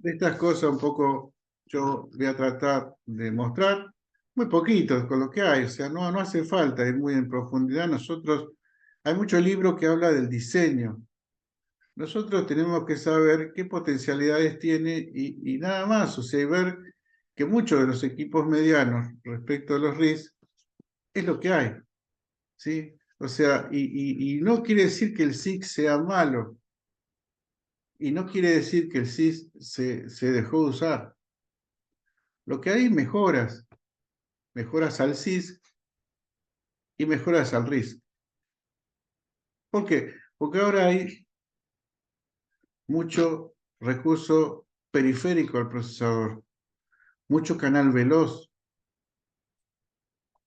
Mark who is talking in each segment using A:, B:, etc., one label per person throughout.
A: Estas cosas un poco yo voy a tratar de mostrar, muy poquitos con lo que hay, o sea, no hace falta ir muy en profundidad. Nosotros, hay muchos libros que hablan del diseño. Nosotros tenemos que saber qué potencialidades tiene y nada más, o sea, y ver que muchos de los equipos medianos respecto a los RIS es lo que hay, ¿sí? O sea, y no quiere decir que el SIG sea malo, y no quiere decir que el SIG se dejó de usar. Lo que hay mejoras, mejoras al SIG y mejoras al RIS. ¿Por qué? Porque ahora hay mucho recurso periférico al procesador, mucho canal veloz,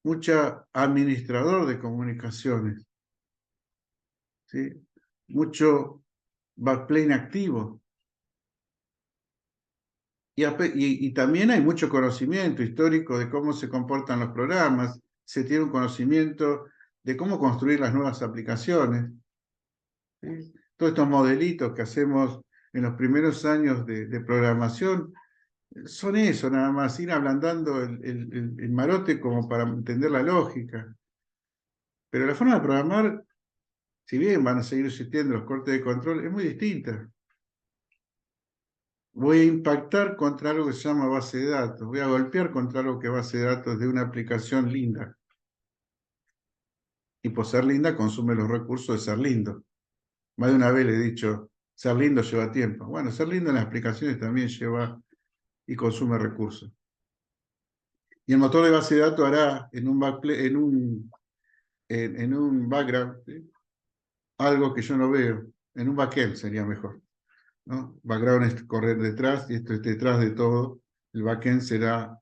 A: mucho administrador de comunicaciones, ¿sí? Mucho backplane activo. Y también hay mucho conocimiento histórico de cómo se comportan los programas, se tiene un conocimiento de cómo construir las nuevas aplicaciones. ¿Sí? Todos estos modelitos que hacemos en los primeros años de programación son eso, nada más, ir ablandando el marote como para entender la lógica. Pero la forma de programar, si bien van a seguir existiendo los cortes de control, es muy distinta. Voy a impactar contra algo que se llama base de datos, voy a golpear contra algo que es base de datos de una aplicación linda. Y por ser linda, consume los recursos de ser lindo. Más de una vez le he dicho, ser lindo lleva tiempo. Bueno, ser lindo en las aplicaciones también lleva y consume recursos. Y el motor de base de datos hará en un background, ¿sí? Algo que yo no veo, en un backend sería mejor, ¿no? Background es correr detrás y esto es detrás de todo. El backend será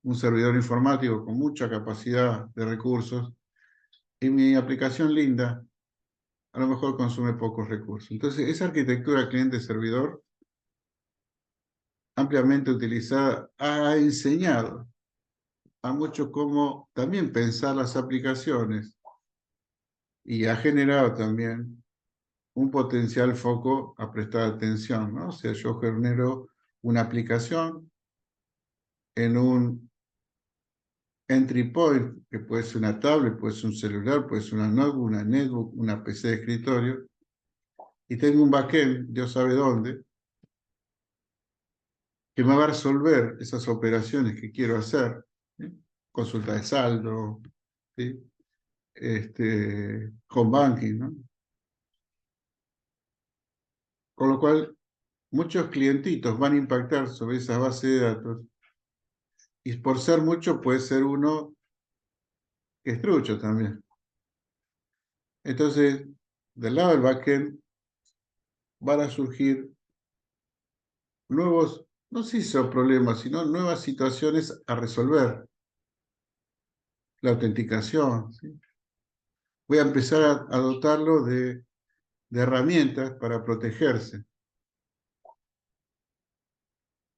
A: un servidor informático con mucha capacidad de recursos y mi aplicación linda a lo mejor consume pocos recursos. Entonces, esa arquitectura cliente-servidor ampliamente utilizada ha enseñado a muchos cómo también pensar las aplicaciones y ha generado también un potencial foco a prestar atención, ¿no? O sea, yo genero una aplicación en un entry point, que puede ser una tablet, puede ser un celular, puede ser una notebook, una netbook, una PC de escritorio, y tengo un backend, Dios sabe dónde, que me va a resolver esas operaciones que quiero hacer, ¿sí? Consulta de saldo, ¿sí? Home banking, ¿no? Con lo cual, muchos clientitos van a impactar sobre esa base de datos y por ser mucho puede ser uno que es trucho también. Entonces, del lado del backend van a surgir nuevos, no sé si son problemas, sino nuevas situaciones a resolver. La autenticación, ¿sí? Voy a empezar a dotarlo de herramientas para protegerse.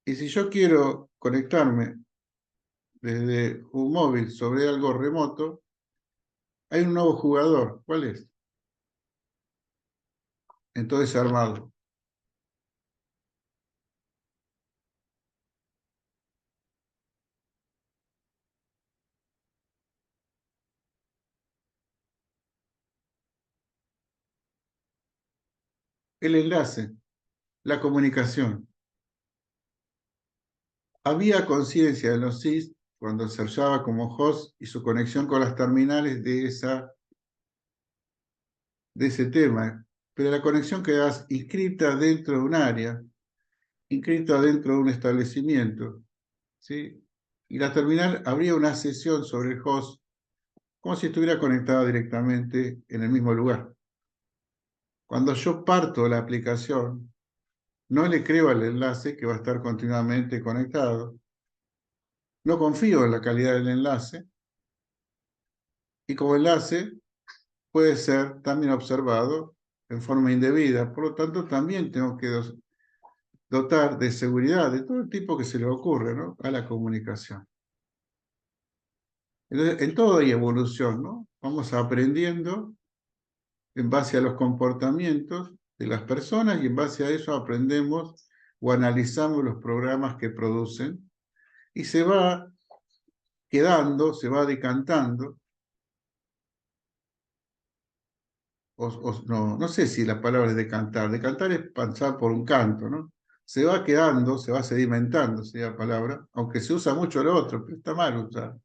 A: Y si yo quiero conectarme desde un móvil sobre algo remoto, hay un nuevo jugador. ¿Cuál es? Entonces armado. El enlace, la comunicación. Había conciencia de los SIS cuando se usaba como host y su conexión con las terminales de ese tema, pero la conexión queda inscrita dentro de un área, inscrita dentro de un establecimiento, ¿sí? Y la terminal abría una sesión sobre el host como si estuviera conectada directamente en el mismo lugar. Cuando yo parto la aplicación, no le creo al enlace que va a estar continuamente conectado, no confío en la calidad del enlace y como enlace puede ser también observado en forma indebida. Por lo tanto, también tengo que dotar de seguridad de todo el tipo que se le ocurre, ¿no? A la comunicación. Entonces, en todo hay evolución, ¿no? Vamos aprendiendo en base a los comportamientos de las personas y en base a eso aprendemos o analizamos los programas que producen, y se va quedando, se va decantando, no, no sé si la palabra es decantar es pasar por un canto, ¿no? Se va quedando, se va sedimentando, sería la palabra, aunque se usa mucho lo otro, pero está mal usar.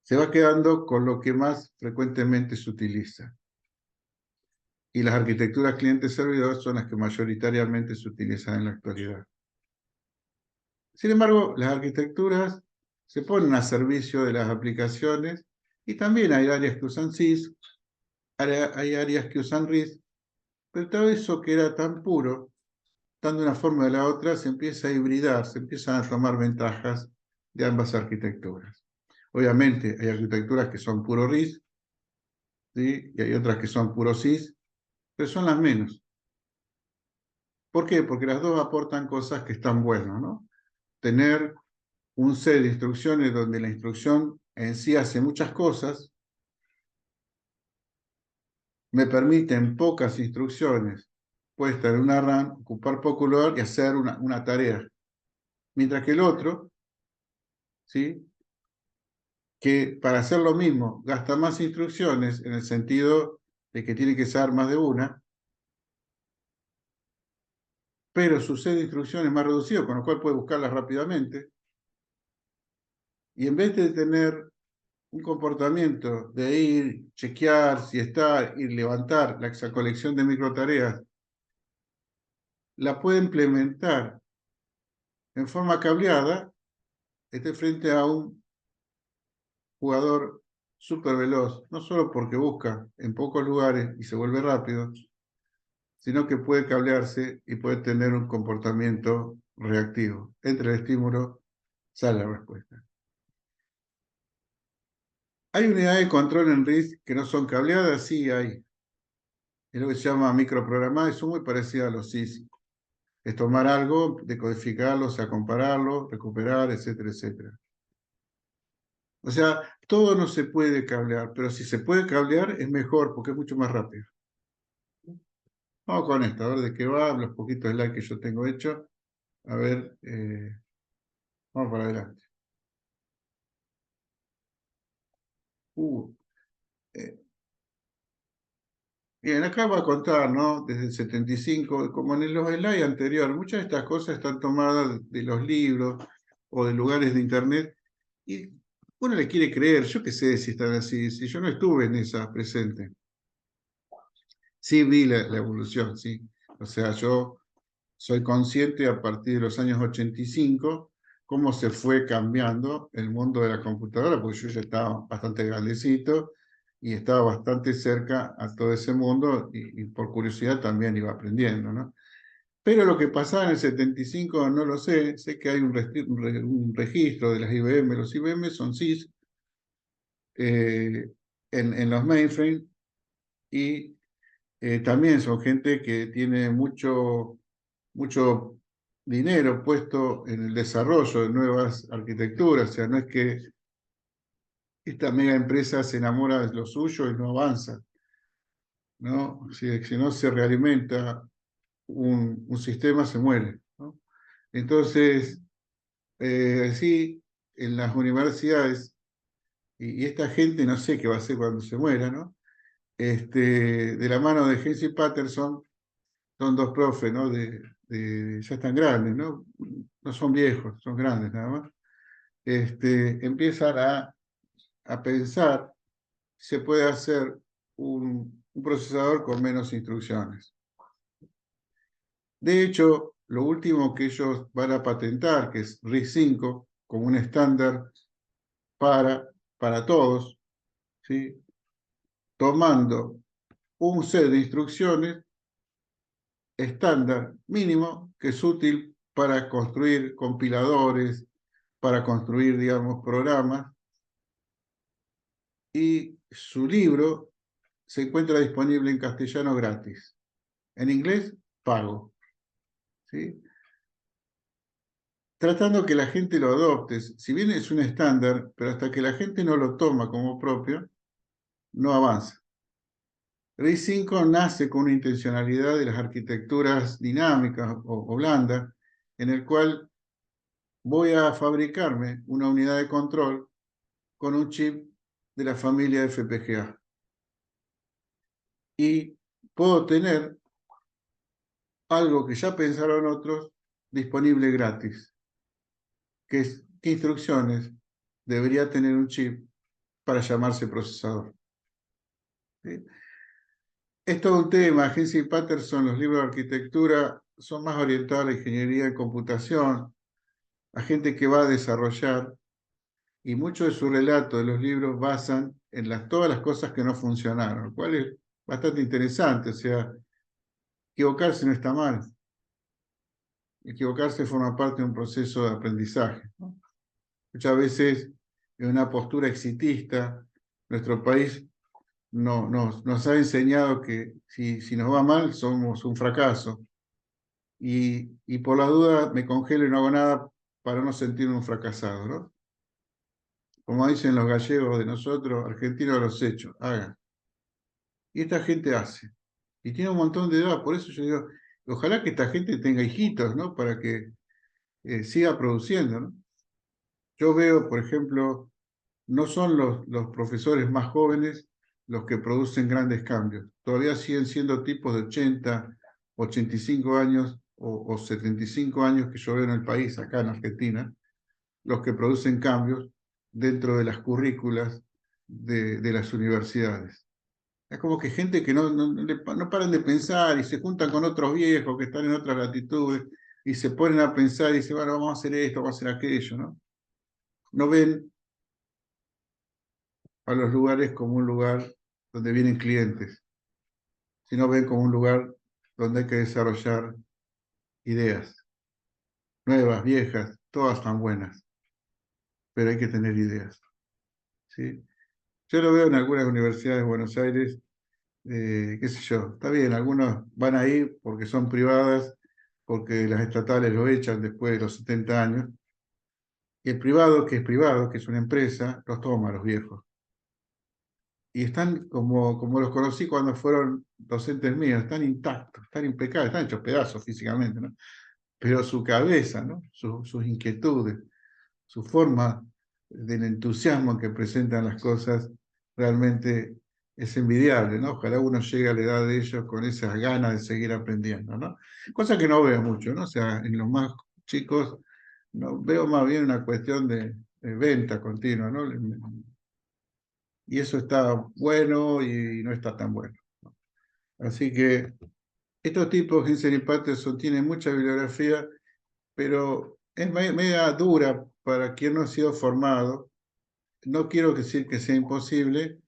A: Se va quedando con lo que más frecuentemente se utiliza. Y las arquitecturas cliente-servidor son las que mayoritariamente se utilizan en la actualidad. Sin embargo, las arquitecturas se ponen a servicio de las aplicaciones y también hay áreas que usan SYS, hay áreas que usan RIS, pero todo eso que era tan puro, tan de una forma o de la otra, se empieza a hibridar, se empiezan a tomar ventajas de ambas arquitecturas. Obviamente hay arquitecturas que son puro RIS, ¿sí? Y hay otras que son puro SYS, pero son las menos. ¿Por qué? Porque las dos aportan cosas que están buenas, ¿no? Tener un set de instrucciones donde la instrucción en sí hace muchas cosas, me permite en pocas instrucciones, puesta en una RAM, ocupar poco lugar y hacer una tarea. Mientras que el otro, ¿sí? Que para hacer lo mismo gasta más instrucciones en el sentido de que tiene que ser más de una, pero su set de instrucciones es más reducido, con lo cual puede buscarlas rápidamente, y en vez de tener un comportamiento de ir, chequear si está, y levantar esa colección de microtareas, la puede implementar en forma cableada, esté frente a un jugador súper veloz, no solo porque busca en pocos lugares y se vuelve rápido, sino que puede cablearse y puede tener un comportamiento reactivo. Entra el estímulo, sale la respuesta. ¿Hay unidades de control en RISC que no son cableadas? Sí, hay. Es lo que se llama microprogramada y son muy parecidas a los SYS. Es tomar algo, decodificarlo, o sea, compararlo, recuperar, etcétera, etcétera. O sea, todo no se puede cablear, pero si se puede cablear es mejor porque es mucho más rápido. Vamos con esto, a ver de qué va, los poquitos slides que yo tengo hecho. A ver, vamos para adelante. Uh, eh, Bien, acá va a contar, ¿no? Desde el 75, como en los slides anteriores, muchas de estas cosas están tomadas de los libros o de lugares de internet y uno le quiere creer, yo qué sé si están así, si yo no estuve en esa presente. Sí vi la evolución, sí. O sea, yo soy consciente a partir de los años 85 cómo se fue cambiando el mundo de la computadora, porque yo ya estaba bastante grandecito y estaba bastante cerca a todo ese mundo y por curiosidad también iba aprendiendo, ¿no? Pero lo que pasaba en el 75 no lo sé, sé que hay un registro de las IBM, los IBM son SYS en los mainframes y también son gente que tiene mucho dinero puesto en el desarrollo de nuevas arquitecturas, o sea, no es que esta mega empresa se enamora de lo suyo y no avanza, ¿no? Si no se realimenta un sistema, se muere, ¿no? Entonces, sí, en las universidades, y esta gente no sé qué va a hacer cuando se muera, ¿no? De la mano de Heinz y Patterson, son dos profes, ¿no? Ya están grandes, ¿no? No son viejos, son grandes nada más. Empiezan a pensar si se puede hacer un procesador con menos instrucciones. De hecho, lo último que ellos van a patentar, que es RISC-V, como un estándar para todos, ¿sí? Tomando un set de instrucciones estándar mínimo que es útil para construir compiladores, para construir, digamos, programas, y su libro se encuentra disponible en castellano gratis. En inglés, pago. ¿Sí? Tratando que la gente lo adopte. Si bien es un estándar, pero hasta que la gente no lo toma como propio, no avanza. RISC-V nace con una intencionalidad de las arquitecturas dinámicas o blandas, en el cual voy a fabricarme una unidad de control con un chip de la familia FPGA. Y puedo tener algo que ya pensaron otros disponible gratis, que es qué instrucciones debería tener un chip para llamarse procesador. ¿Sí? Es todo un tema. Hensey y Patterson, los libros de arquitectura, son más orientados a la ingeniería en computación, a gente que va a desarrollar, y mucho de su relato de los libros basan en todas las cosas que no funcionaron, lo cual es bastante interesante. O sea, equivocarse no está mal. Equivocarse forma parte de un proceso de aprendizaje, ¿no? Muchas veces, en una postura exitista, nuestro país nos ha enseñado que si nos va mal, somos un fracaso. Y por la duda me congelo y no hago nada para no sentirme un fracasado, ¿no? Como dicen los gallegos de nosotros, argentinos de los hechos, hagan. Y esta gente hace. Y tiene un montón de edad, por eso yo digo, ojalá que esta gente tenga hijitos, ¿no? Para que siga produciendo, ¿no? Yo veo, por ejemplo, no son los profesores más jóvenes los que producen grandes cambios. Todavía siguen siendo tipos de 80, 85 años o 75 años que yo veo en el país, acá en Argentina, los que producen cambios dentro de las currículas de las universidades. Es como que gente que no paran de pensar y se juntan con otros viejos que están en otras latitudes y se ponen a pensar y dicen, bueno, vamos a hacer esto, vamos a hacer aquello, ¿no? No ven a los lugares como un lugar donde vienen clientes, sino ven como un lugar donde hay que desarrollar ideas, nuevas, viejas, todas tan buenas, pero hay que tener ideas, ¿sí? Yo lo veo en algunas universidades de Buenos Aires, qué sé yo, está bien, algunos van ahí porque son privadas, porque las estatales lo echan después de los 70 años, y el privado, que es una empresa, los toma a los viejos. Y están como los conocí cuando fueron docentes míos, están intactos, están impecables, están hechos pedazos físicamente, ¿no? Pero su cabeza, ¿no? Sus inquietudes, su forma del entusiasmo que presentan las cosas, realmente es envidiable, ¿no? Ojalá uno llegue a la edad de ellos con esas ganas de seguir aprendiendo, ¿no? Cosa que no veo mucho, ¿no? O sea, en los más chicos, no, veo más bien una cuestión de venta continua, ¿no? Y eso está bueno y no está tan bueno. Así que estos tipos, Hinsen y Patterson, tienen mucha bibliografía, pero es media dura para quien no ha sido formado. No quiero decir que sea imposible,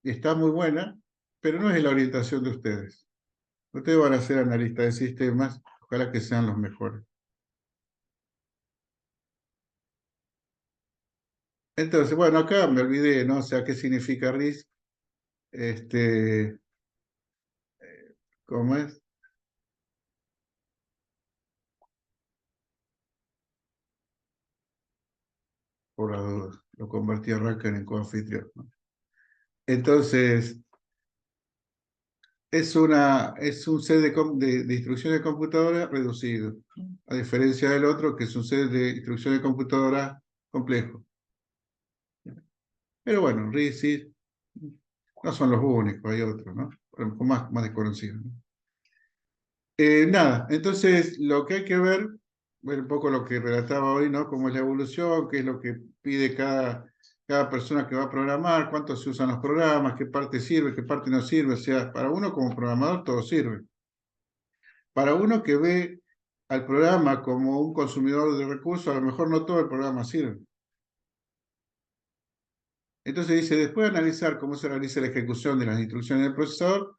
A: está muy buena, pero no es la orientación de ustedes. Ustedes van a ser analistas de sistemas, ojalá que sean los mejores. Entonces, bueno, acá me olvidé, ¿no? O sea, ¿qué significa RISC? Este, ¿Cómo es? Por las dudas. Lo convertí a Racker en coanfitrión, ¿no? Entonces, es un set de instrucciones de computadora reducido, a diferencia del otro, que es un set de instrucciones de computadora complejo. Pero bueno, RISC no son los únicos, hay otros, ¿no? Más desconocidos, ¿no? Nada, entonces lo que hay que ver, bueno, un poco lo que relataba hoy, ¿no? Cómo es la evolución, qué es lo que pide cada persona que va a programar, cuánto se usan los programas, qué parte sirve, qué parte no sirve. O sea, para uno como programador todo sirve. Para uno que ve al programa como un consumidor de recursos, a lo mejor no todo el programa sirve. Entonces dice, después de analizar cómo se realiza la ejecución de las instrucciones del procesador,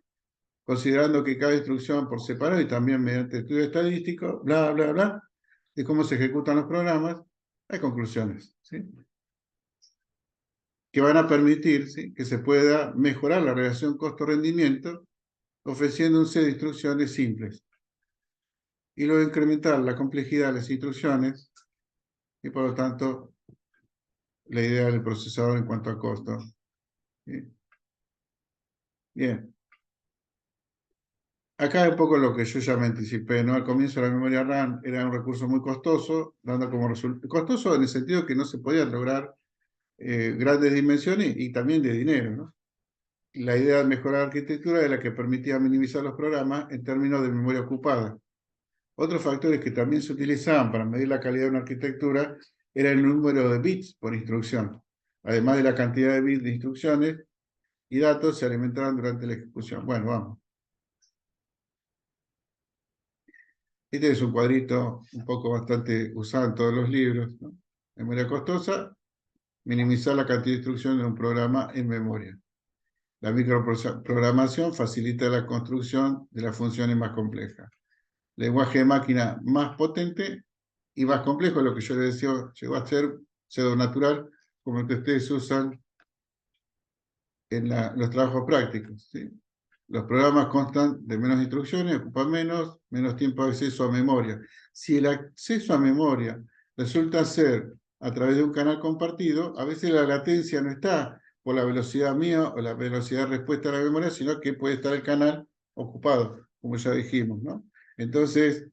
A: considerando que cada instrucción por separado y también mediante estudio estadístico, bla, bla, bla, de cómo se ejecutan los programas, hay conclusiones, ¿sí? Que van a permitir, ¿sí?, que se pueda mejorar la relación costo-rendimiento ofreciendo un set de instrucciones simples y luego incrementar la complejidad de las instrucciones y por lo tanto la idea del procesador en cuanto a costo. ¿Sí? Bien. Acá es un poco lo que yo ya me anticipé, ¿no? Al comienzo la memoria RAM era un recurso muy costoso, dando como resultado, costoso en el sentido que no se podía lograr grandes dimensiones y también de dinero, ¿no? La idea de mejorar la arquitectura era la que permitía minimizar los programas en términos de memoria ocupada. Otros factores que también se utilizaban para medir la calidad de una arquitectura era el número de bits por instrucción. Además de la cantidad de bits de instrucciones y datos se alimentaban durante la ejecución. Bueno, vamos. Este es un cuadrito un poco bastante usado en todos los libros, ¿no? Memoria costosa, minimizar la cantidad de instrucciones de un programa en memoria. La microprogramación facilita la construcción de las funciones más complejas. Lenguaje de máquina más potente y más complejo, lo que yo les decía, llegó a ser pseudo-natural, como el que ustedes usan en los trabajos prácticos, ¿sí? Los programas constan de menos instrucciones, ocupan menos tiempo de acceso a memoria. Si el acceso a memoria resulta ser a través de un canal compartido, a veces la latencia no está por la velocidad mía o la velocidad de respuesta a la memoria, sino que puede estar el canal ocupado, como ya dijimos, ¿no? Entonces,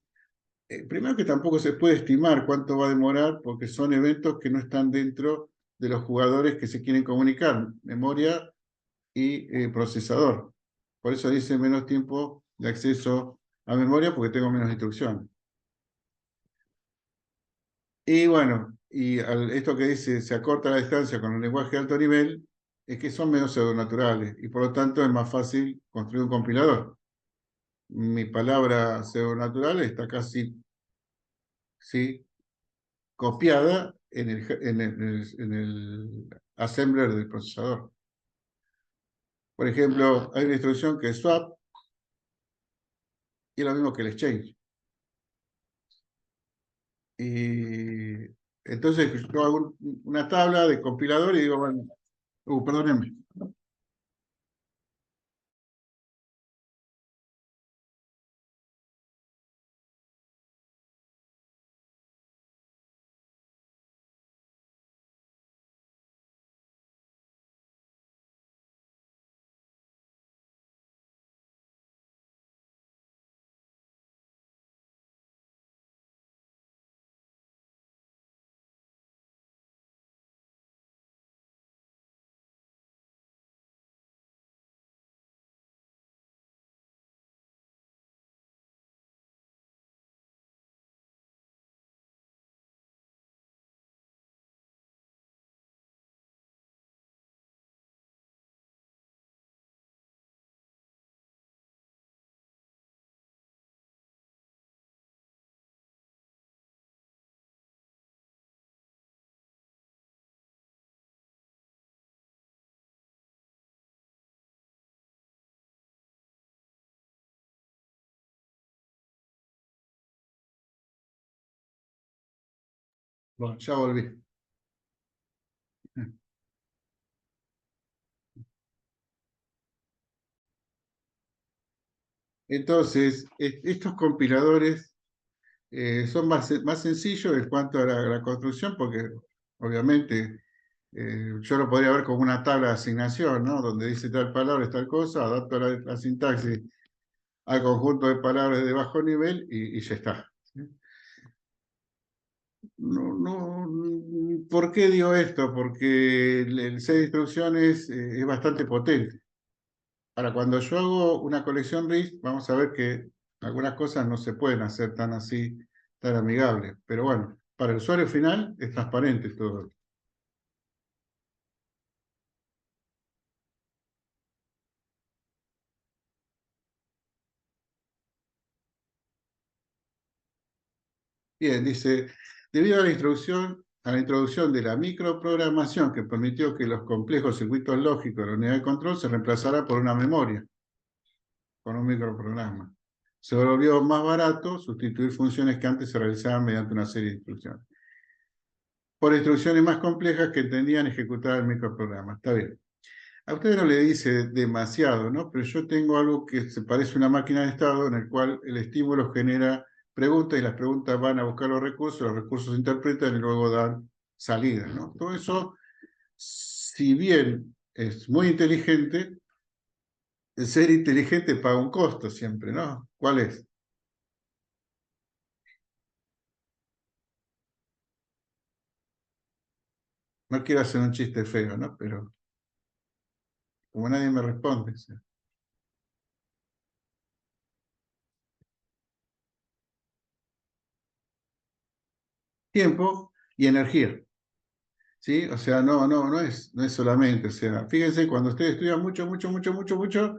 A: primero que tampoco se puede estimar cuánto va a demorar porque son eventos que no están dentro de los jugadores que se quieren comunicar, memoria y procesador. Por eso dice menos tiempo de acceso a memoria porque tengo menos instrucciones. Y bueno, esto que dice se acorta la distancia con un lenguaje de alto nivel, es que son menos pseudonaturales y por lo tanto es más fácil construir un compilador. Mi palabra pseudonatural está casi, ¿sí?, copiada en el assembler del procesador. Por ejemplo, hay una instrucción que es swap y es lo mismo que el exchange. Y entonces yo hago una tabla de compilador y digo, bueno, perdónenme. Bueno, ya volví. Entonces, estos compiladores son más sencillos en cuanto a la construcción, porque obviamente yo lo podría ver como una tabla de asignación, ¿no? Donde dice tal palabra es tal cosa, adapto la sintaxis al conjunto de palabras de bajo nivel y ya está, ¿sí? No, no, ¿por qué digo esto? Porque el set de instrucciones es bastante potente. Ahora, cuando yo hago una colección RISC, vamos a ver que algunas cosas no se pueden hacer tan así, tan amigables. Pero bueno, para el usuario final es transparente todo. Bien, dice, debido a la introducción de la microprogramación que permitió que los complejos circuitos lógicos de la unidad de control se reemplazara por una memoria, con un microprograma. Se volvió más barato sustituir funciones que antes se realizaban mediante una serie de instrucciones, por instrucciones más complejas que entendían ejecutar el microprograma. Está bien. A usted no le dice demasiado, ¿no? Pero yo tengo algo que se parece a una máquina de estado en el cual el estímulo genera preguntas y las preguntas van a buscar los recursos se interpretan y luego dan salida, ¿no? Todo eso, si bien es muy inteligente, el ser inteligente paga un costo siempre, ¿no? ¿Cuál es? No quiero hacer un chiste feo, ¿no? Pero como nadie me responde, ¿sí? Tiempo y energía, ¿sí? O sea, no es solamente, o sea, fíjense, cuando ustedes estudian mucho, mucho, mucho, mucho, mucho,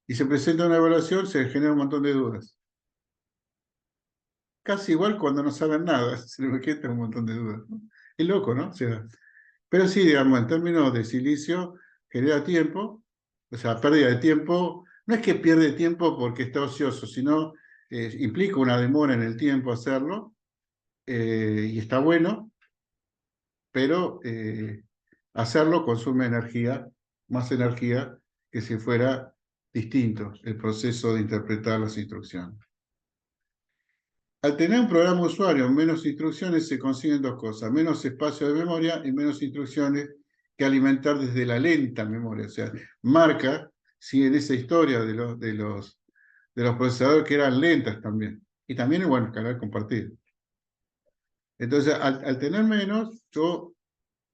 A: y se presenta una evaluación, se genera un montón de dudas. Casi igual cuando no saben nada, se les queda un montón de dudas, ¿no? Es loco, ¿no? O sea, pero sí, digamos, en términos de silicio, genera tiempo, o sea, pérdida de tiempo. No es que pierde tiempo porque está ocioso, sino implica una demora en el tiempo hacerlo, y está bueno, pero hacerlo consume energía, más energía que si fuera distinto el proceso de interpretar las instrucciones. Al tener un programa usuario menos instrucciones se consiguen dos cosas: menos espacio de memoria y menos instrucciones que alimentar desde la lenta memoria. O sea, marca, si en esa historia de los procesadores que eran lentas también. Y también, bueno, canal compartido. Entonces, al tener menos, yo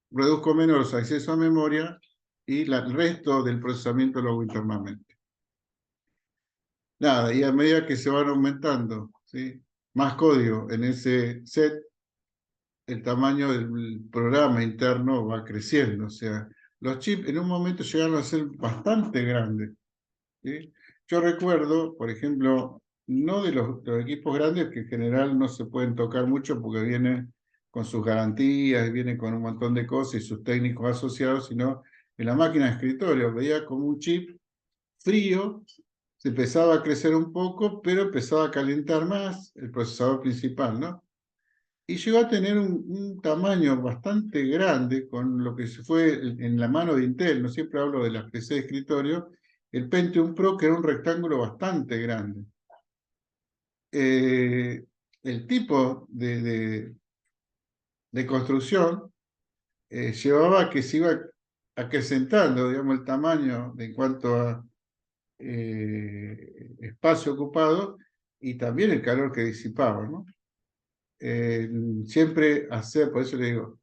A: reduzco menos los accesos a memoria y el resto del procesamiento lo hago internamente. Nada, y a medida que se van aumentando, ¿sí?, más código en ese set, el tamaño del programa interno va creciendo. O sea, los chips en un momento llegaron a ser bastante grandes, ¿sí? Yo recuerdo, por ejemplo, no de los equipos grandes, que en general no se pueden tocar mucho porque vienen con sus garantías, vienen con un montón de cosas y sus técnicos asociados, sino en la máquina de escritorio veía como un chip frío, se empezaba a crecer un poco, pero empezaba a calentar más el procesador principal, ¿no? Y llegó a tener un tamaño bastante grande con lo que se fue en la mano de Intel. No siempre hablo de las PC de escritorio, el Pentium Pro, que era un rectángulo bastante grande. Eh, el tipo de construcción llevaba a que se iba acrecentando, digamos, el tamaño en cuanto a espacio ocupado y también el calor que disipaba, ¿no? Eh, Siempre hacer, por eso le digo,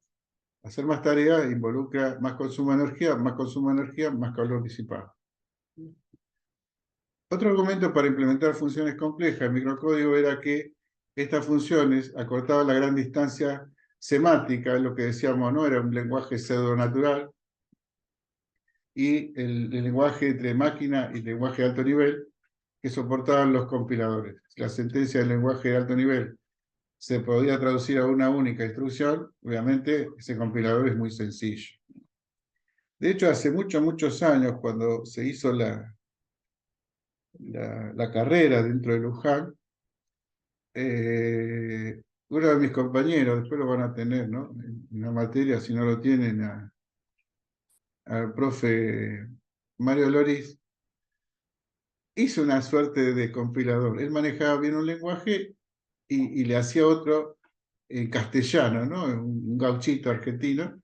A: hacer más tareas involucra más consumo de energía, más calor disipado. Otro argumento para implementar funciones complejas en microcódigo era que estas funciones acortaban la gran distancia semática, lo que decíamos, ¿no? Era un lenguaje pseudo-natural, y el lenguaje entre máquina y lenguaje de alto nivel que soportaban los compiladores. La sentencia del lenguaje de alto nivel se podía traducir a una única instrucción. Obviamente ese compilador es muy sencillo. De hecho, hace muchos, muchos años, cuando se hizo la carrera dentro de Luján, uno de mis compañeros, después lo van a tener, ¿no?, en la materia, si no lo tienen, al profe Mario Loris, hizo una suerte de compilador. Él manejaba bien un lenguaje y le hacía otro en castellano, ¿no? Un gauchito argentino.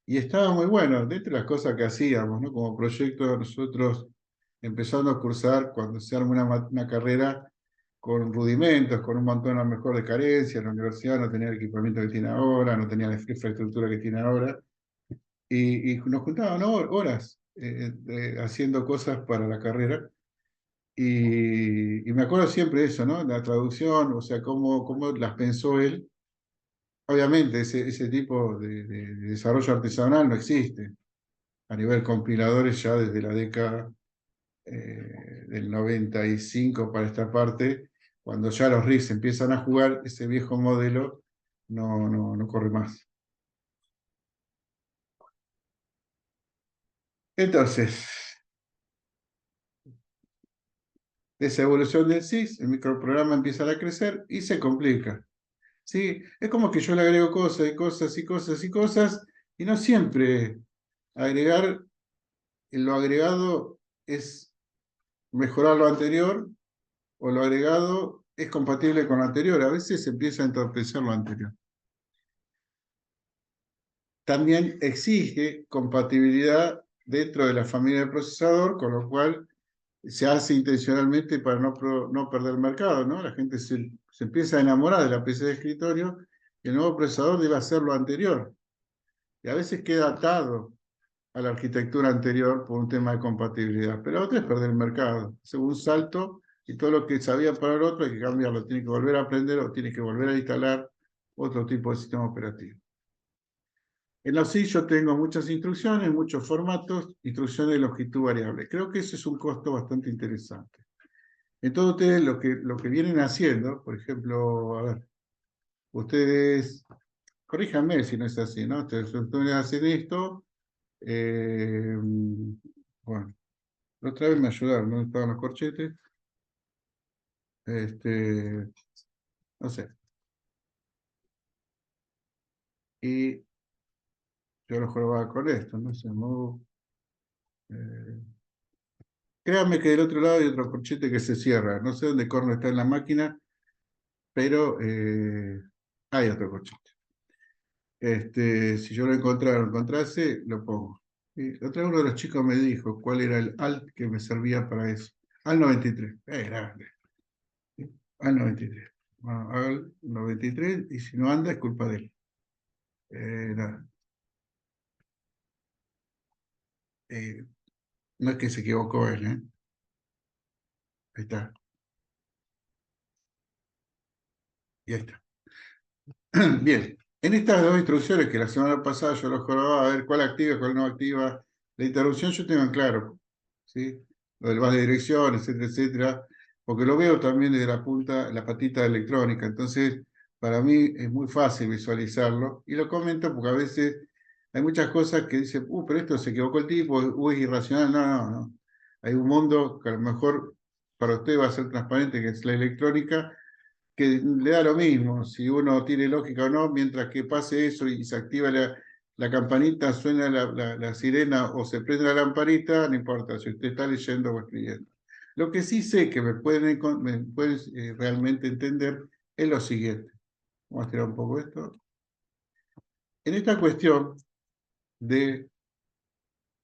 A: Y estaba muy bueno, de entre las cosas que hacíamos, ¿no? Como proyecto, nosotros empezando a cursar cuando se arma una carrera con rudimentos, con un montón a lo mejor de carencias. La universidad no tenía el equipamiento que tiene ahora, no tenía la infraestructura que tiene ahora. Y nos juntábamos, ¿no?, horas haciendo cosas para la carrera. Y me acuerdo siempre de eso, ¿no? La traducción, o sea, cómo las pensó él. Obviamente ese tipo de desarrollo artesanal no existe a nivel compiladores ya desde la década del 95 para esta parte. Cuando ya los RIS empiezan a jugar, ese viejo modelo no corre más. Entonces, esa evolución del SIS, el microprograma empieza a crecer y se complica, ¿sí? Es como que yo le agrego cosas y cosas y cosas y cosas, y no siempre agregar en lo agregado es mejorar lo anterior, o lo agregado es compatible con lo anterior. A veces se empieza a entorpecer lo anterior. También exige compatibilidad dentro de la familia del procesador, con lo cual se hace intencionalmente para no perder mercado, ¿no? La gente se empieza a enamorar de la PC de escritorio y el nuevo procesador debe hacer lo anterior. Y a veces queda atado a la arquitectura anterior por un tema de compatibilidad, pero a otra es perder el mercado. Según un salto y todo lo que sabía para el otro hay que cambiarlo, tiene que volver a aprender o tiene que volver a instalar otro tipo de sistema operativo. En la OSI yo tengo muchas instrucciones, muchos formatos, instrucciones de longitud variable. Creo que ese es un costo bastante interesante. Entonces ustedes lo que vienen haciendo, por ejemplo, a ver, ustedes, corríjanme si no es así, ¿no? Ustedes hacen esto, bueno, la otra vez me ayudaron, ¿dónde estaban los corchetes? No sé. Y yo lo jugaba con esto, no sé, eh, créanme que del otro lado hay otro corchete que se cierra. No sé dónde corno está en la máquina, pero hay otro corchete. Si yo lo encontrara o encontrase, lo pongo. Y la otra vez uno de los chicos me dijo cuál era el alt que me servía para eso. Al 93. Grande. ¿Sí? Al 93. Bueno, al 93, y si no anda es culpa de él. Nada. Eh, no es que se equivocó él, ¿eh? Ahí está. Y ahí está. Bien, en estas dos instrucciones que la semana pasada yo los probaba a ver cuál activa, cuál no activa, la interrupción yo tengo en claro, ¿sí? Lo del bus de dirección, etcétera, etcétera, porque lo veo también desde la punta, la patita de electrónica, entonces para mí es muy fácil visualizarlo y lo comento porque a veces hay muchas cosas que dicen, pero esto se equivocó el tipo, es irracional, no, no, no. Hay un mundo que a lo mejor para usted va a ser transparente, que es la electrónica, que le da lo mismo si uno tiene lógica o no, mientras que pase eso y se activa la campanita, suena la sirena o se prende la lamparita, no importa si usted está leyendo o escribiendo. Lo que sí sé que me pueden realmente entender es lo siguiente. Vamos a estirar un poco esto. En esta cuestión de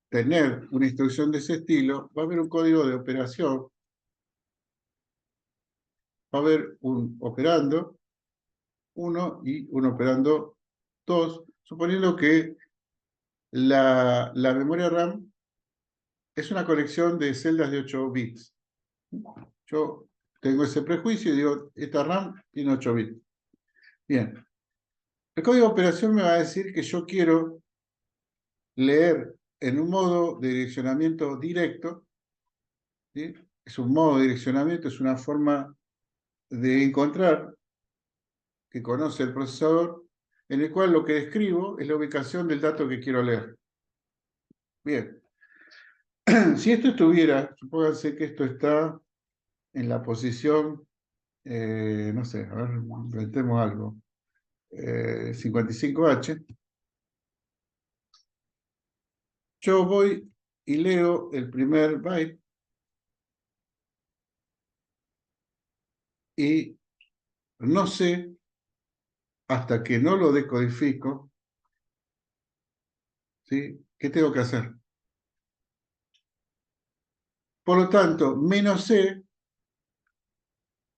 A: tener una instrucción de ese estilo, va a haber un código de operación, va a haber un operando 1 y un operando 2, suponiendo que la memoria RAM es una colección de celdas de 8 bits. Yo tengo ese prejuicio y digo, esta RAM tiene 8 bits. Bien. El código de operación me va a decir que yo quiero leer en un modo de direccionamiento directo, ¿sí? Es un modo de direccionamiento, es una forma de encontrar que conoce el procesador, en el cual lo que describo es la ubicación del dato que quiero leer. Bien. Si esto estuviera, supónganse que esto está en la posición, no sé, a ver, inventemos algo, 55H, yo voy y leo el primer byte y no sé, hasta que no lo decodifico, ¿sí? ¿Qué tengo que hacer? Por lo tanto, menos sé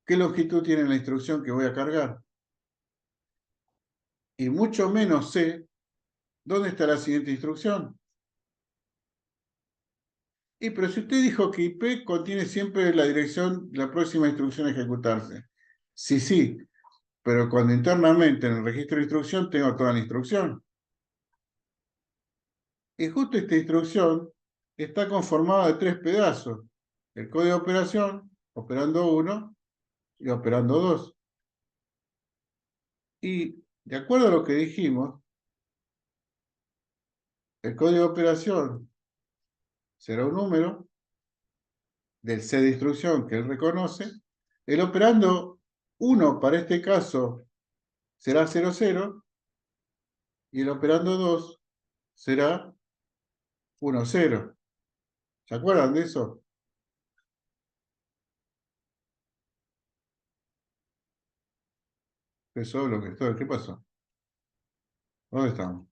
A: qué longitud tiene la instrucción que voy a cargar. Y mucho menos sé dónde está la siguiente instrucción. Y pero si usted dijo que IP contiene siempre la dirección de la próxima instrucción a ejecutarse. Sí, sí, pero cuando internamente en el registro de instrucción tengo toda la instrucción. Y justo esta instrucción está conformada de 3 pedazos. El código de operación, operando 1 y operando 2. Y de acuerdo a lo que dijimos, el código de operación será un número del set de instrucción que él reconoce. El operando 1 para este caso será 00 y el operando 2 será 10. ¿Se acuerdan de eso? Eso es lo que estoy. ¿Qué pasó? ¿Dónde estamos?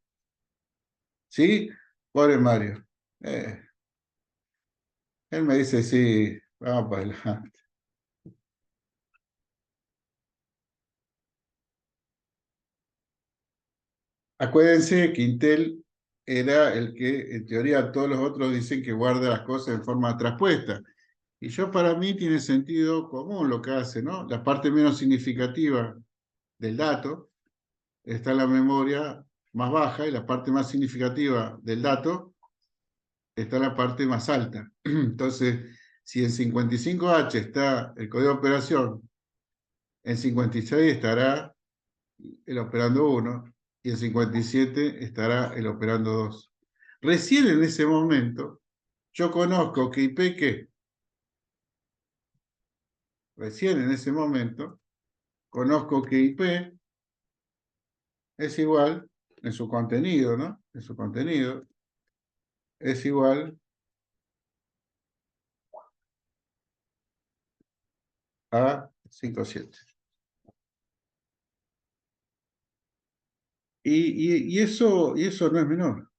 A: ¿Sí? Pobre Mario. Eh, Él me dice, sí, vamos para adelante. Acuérdense que Intel era el que, en teoría, todos los otros dicen que guarda las cosas en forma traspuesta. Y yo, para mí, tiene sentido común lo que hace, ¿no? La parte menos significativa del dato está en la memoria más baja y la parte más significativa del dato está en la parte más alta. Entonces, si en 55H está el código de operación, en 56 estará el operando 1 y en 57 estará el operando 2. Recién en ese momento, yo conozco que IP, ¿qué? Recién en ese momento, conozco que IP es igual, en su contenido, ¿no? En su contenido, es igual a 57. Y eso no es menor,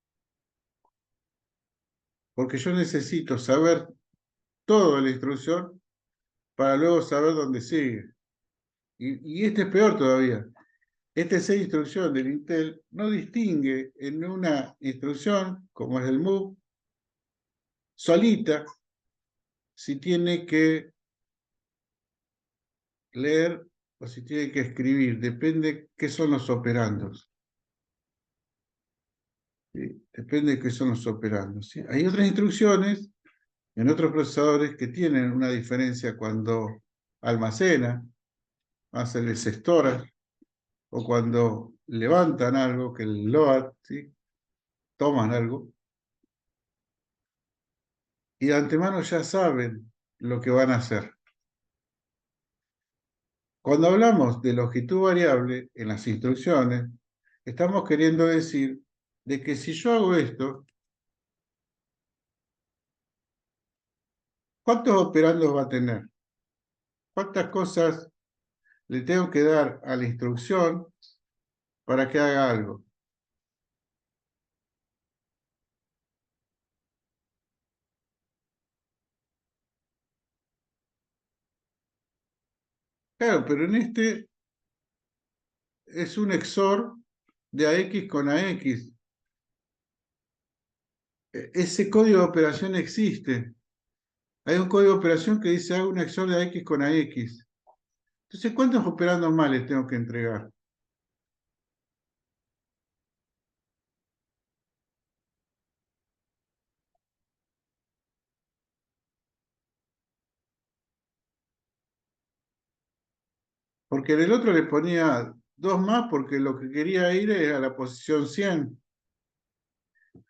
A: porque yo necesito saber toda la instrucción para luego saber dónde sigue. Y este es peor todavía. Este set de instrucción del Intel no distingue en una instrucción, como es el move, solita, si tiene que leer o si tiene que escribir. Depende qué son los operandos. ¿Sí? Depende de qué son los operandos. ¿Sí? Hay otras instrucciones en otros procesadores que tienen una diferencia cuando almacena, hace el storage, o cuando levantan algo, que el load, ¿sí? Toman algo, y de antemano ya saben lo que van a hacer. Cuando hablamos de longitud variable en las instrucciones, estamos queriendo decir de que si yo hago esto, ¿cuántos operandos va a tener? ¿Cuántas cosas le tengo que dar a la instrucción para que haga algo? Claro, pero en este es un XOR de AX con AX. Ese código de operación existe. Hay un código de operación que dice hago un XOR de AX con AX. Entonces, ¿cuántos operandos más les tengo que entregar? Porque en el otro le ponía dos más porque lo que quería ir era la posición 100.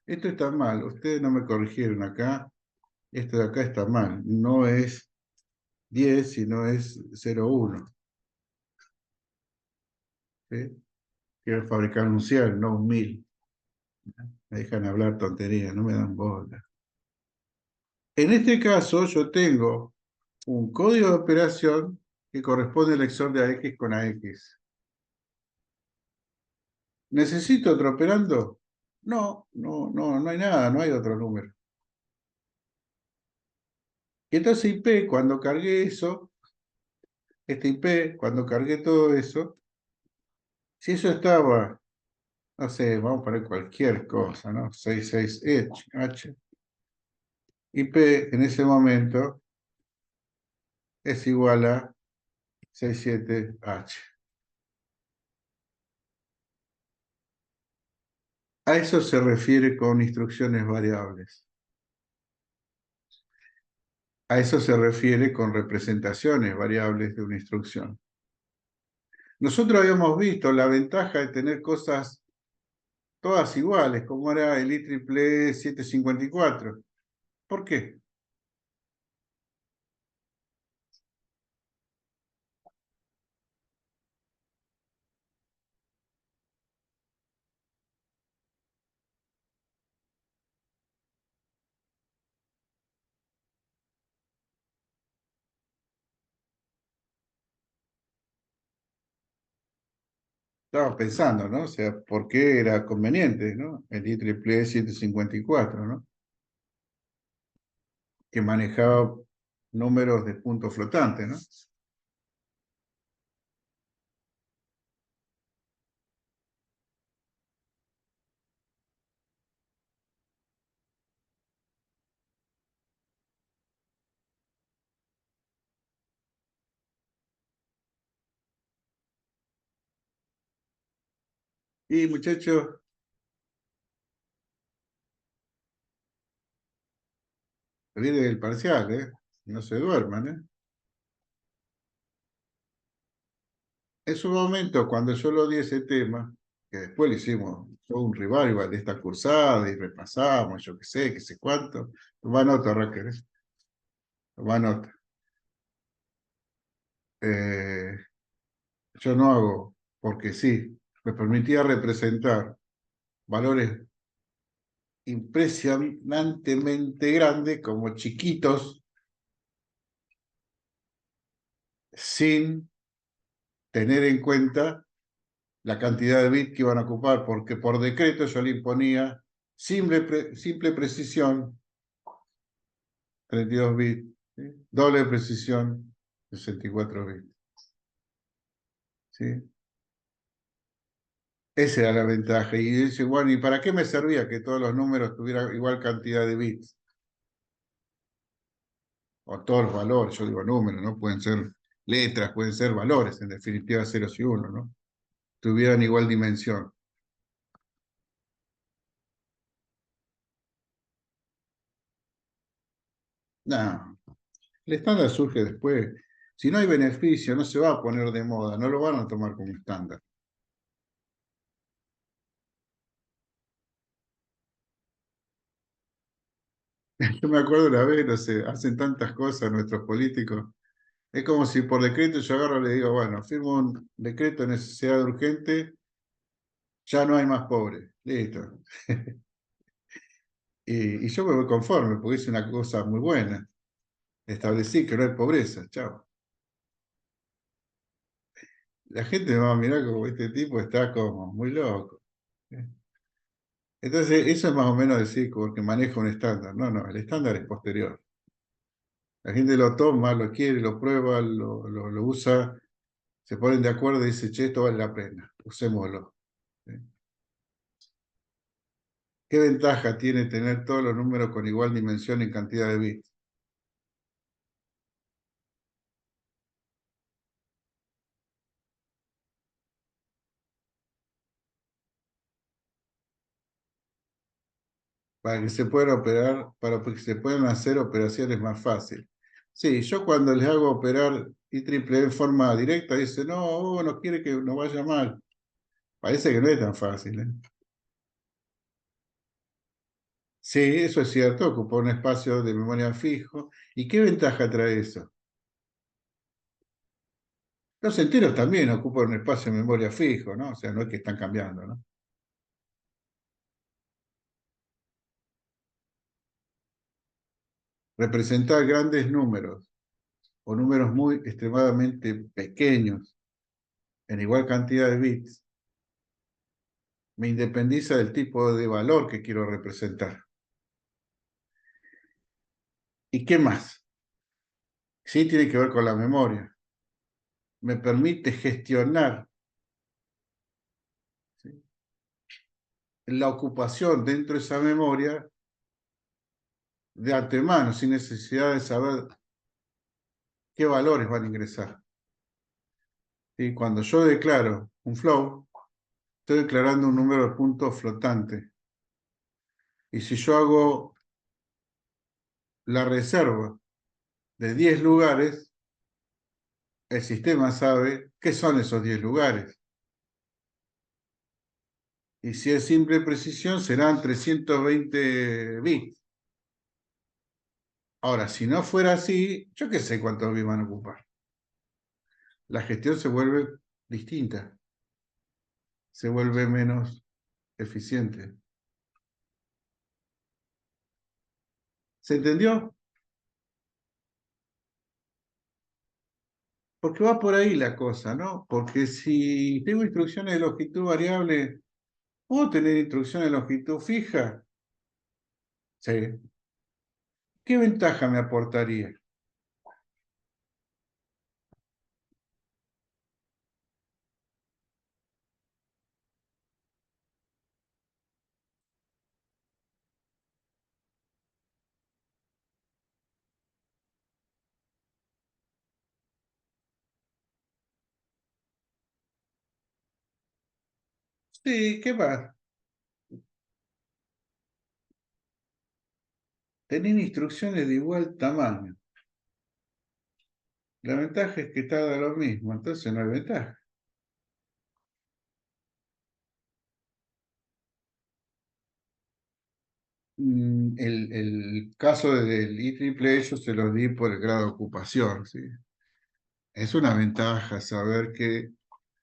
A: Esto está mal, ustedes no me corrigieron acá. Esto de acá está mal. No es 10, sino es 0,1. ¿Sí? Quiero fabricar un 100, no un 1000. Me dejan hablar tonterías, no me dan bola. En este caso, yo tengo un código de operación que corresponde al XOR de AX con AX. ¿Necesito otro operando? No, no, no, no hay nada, no hay otro número. Y entonces IP, cuando cargué eso, este IP, cuando cargué todo eso, si eso estaba, no sé, vamos a poner cualquier cosa, ¿no? 66H, IP en ese momento es igual a 67H. A eso se refiere con instrucciones variables. A eso se refiere con representaciones variables de una instrucción. Nosotros habíamos visto la ventaja de tener cosas todas iguales, como era el IEEE 754. ¿Por qué? Estaba pensando, ¿no? O sea, ¿por qué era conveniente, ¿no? El IEEE 754, ¿no? que manejaba números de puntos flotantes, ¿no? Y muchachos, olviden el parcial, ¿eh? No se duerman, ¿eh? En su momento, cuando yo lo di ese tema, que después le hicimos todo un revival de esta cursada y repasamos, yo qué sé cuánto, toma nota, Raquel, ¿eh? Toma nota. Eh, yo no hago porque sí, me permitía representar valores impresionantemente grandes como chiquitos sin tener en cuenta la cantidad de bits que iban a ocupar, porque por decreto yo le imponía simple precisión, 32 bits, ¿sí? Doble precisión, 64 bits. ¿Sí? Esa era la ventaja. Y dice, bueno, ¿y para qué me servía que todos los números tuvieran igual cantidad de bits? O todos los valores, yo digo números, ¿no? Pueden ser letras, pueden ser valores, en definitiva ceros y unos, ¿no? Tuvieran igual dimensión. No, el estándar surge después. Si no hay beneficio, no se va a poner de moda, no lo van a tomar como estándar. Yo me acuerdo una vez, no sé, hacen tantas cosas nuestros políticos. Es como si por decreto yo agarro y le digo, bueno, firmo un decreto de necesidad urgente, ya no hay más pobres. Listo. Y yo me voy conforme, porque es una cosa muy buena. Establecí que no hay pobreza, chao. La gente me va a mirar como este tipo está como muy loco. Entonces, eso es más o menos decir como que maneja un estándar. No, no, el estándar es posterior. La gente lo toma, lo quiere, lo prueba, lo usa, se ponen de acuerdo y dicen, che, esto vale la pena, usémoslo. ¿Sí? ¿Qué ventaja tiene tener todos los números con igual dimensión y cantidad de bits? Para que se puedan operar, para que se puedan hacer operaciones más fáciles. Sí, yo cuando les hago operar IEEE en forma directa, dice, no, no quiere que nos vaya mal. Parece que no es tan fácil, ¿eh? Sí, eso es cierto, ocupa un espacio de memoria fijo. ¿Y qué ventaja trae eso? Los enteros también ocupan un espacio de memoria fijo, ¿no? O sea, no es que están cambiando, ¿no? Representar grandes números o números muy extremadamente pequeños en igual cantidad de bits me independiza del tipo de valor que quiero representar. ¿Y qué más? Sí, tiene que ver con la memoria. Me permite gestionar, ¿sí?, la ocupación dentro de esa memoria de antemano, sin necesidad de saber qué valores van a ingresar. ¿Sí? Cuando yo declaro un flow, estoy declarando un número de puntos flotante. Y si yo hago la reserva de 10 lugares, el sistema sabe qué son esos 10 lugares. Y si es simple precisión, serán 320 bits. Ahora, si no fuera así, yo qué sé cuántos bits van a ocupar. La gestión se vuelve distinta, se vuelve menos eficiente. ¿Se entendió? Porque va por ahí la cosa, ¿no? Porque si tengo instrucciones de longitud variable, ¿puedo tener instrucciones de longitud fija? Sí. ¿Qué ventaja me aportaría? Sí, ¿qué más? Tener instrucciones de igual tamaño. La ventaja es que tarda lo mismo, entonces no hay ventaja. El caso del IEEE yo se lo di por el grado de ocupación, ¿sí? Es una ventaja saber que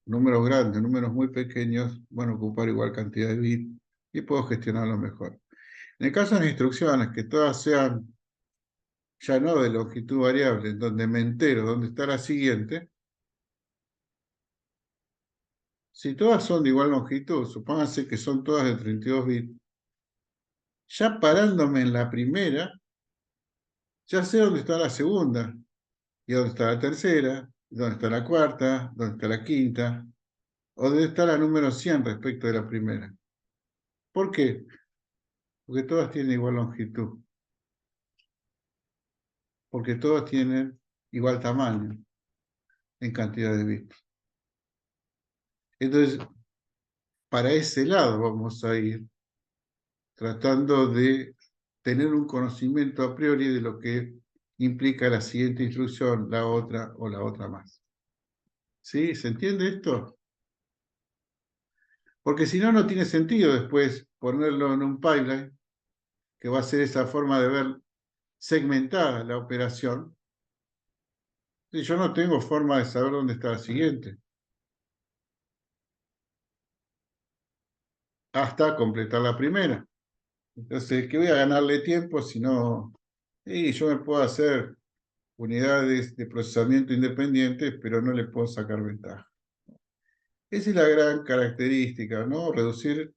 A: números grandes, números muy pequeños van a ocupar igual cantidad de bits y puedo gestionarlo mejor. En el caso de las instrucciones, que todas sean ya no de longitud variable, en donde me entero dónde está la siguiente, si todas son de igual longitud, supónganse que son todas de 32 bits, ya parándome en la primera, ya sé dónde está la segunda, y dónde está la tercera, dónde está la cuarta, dónde está la quinta, o dónde está la número 100 respecto de la primera. ¿Por qué? Porque todas tienen igual longitud, porque todas tienen igual tamaño en cantidad de bits. Entonces, para ese lado vamos a ir tratando de tener un conocimiento a priori de lo que implica la siguiente instrucción, la otra o la otra más. ¿Sí? ¿Se entiende esto? Porque si no, no tiene sentido después ponerlo en un pipeline, que va a ser esa forma de ver segmentada la operación, si yo no tengo forma de saber dónde está la siguiente, hasta completar la primera. Entonces, ¿qué voy a ganarle tiempo si no? Y yo me puedo hacer unidades de procesamiento independientes, pero no le puedo sacar ventaja. Esa es la gran característica, ¿no? Reducir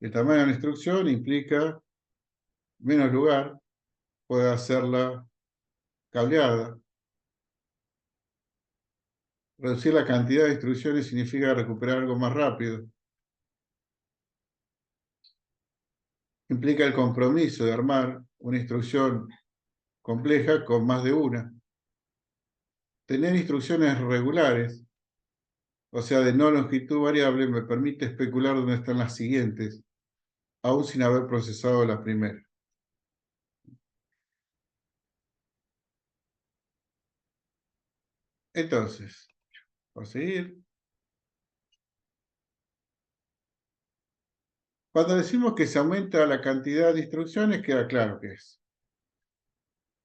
A: el tamaño de la instrucción implica menos lugar, puede hacerla cableada. Reducir la cantidad de instrucciones significa recuperar algo más rápido. Implica el compromiso de armar una instrucción compleja con más de una. Tener instrucciones regulares, o sea, de no longitud variable, me permite especular dónde están las siguientes, aún sin haber procesado la primera. Entonces, por seguir, cuando decimos que se aumenta la cantidad de instrucciones, queda claro que es.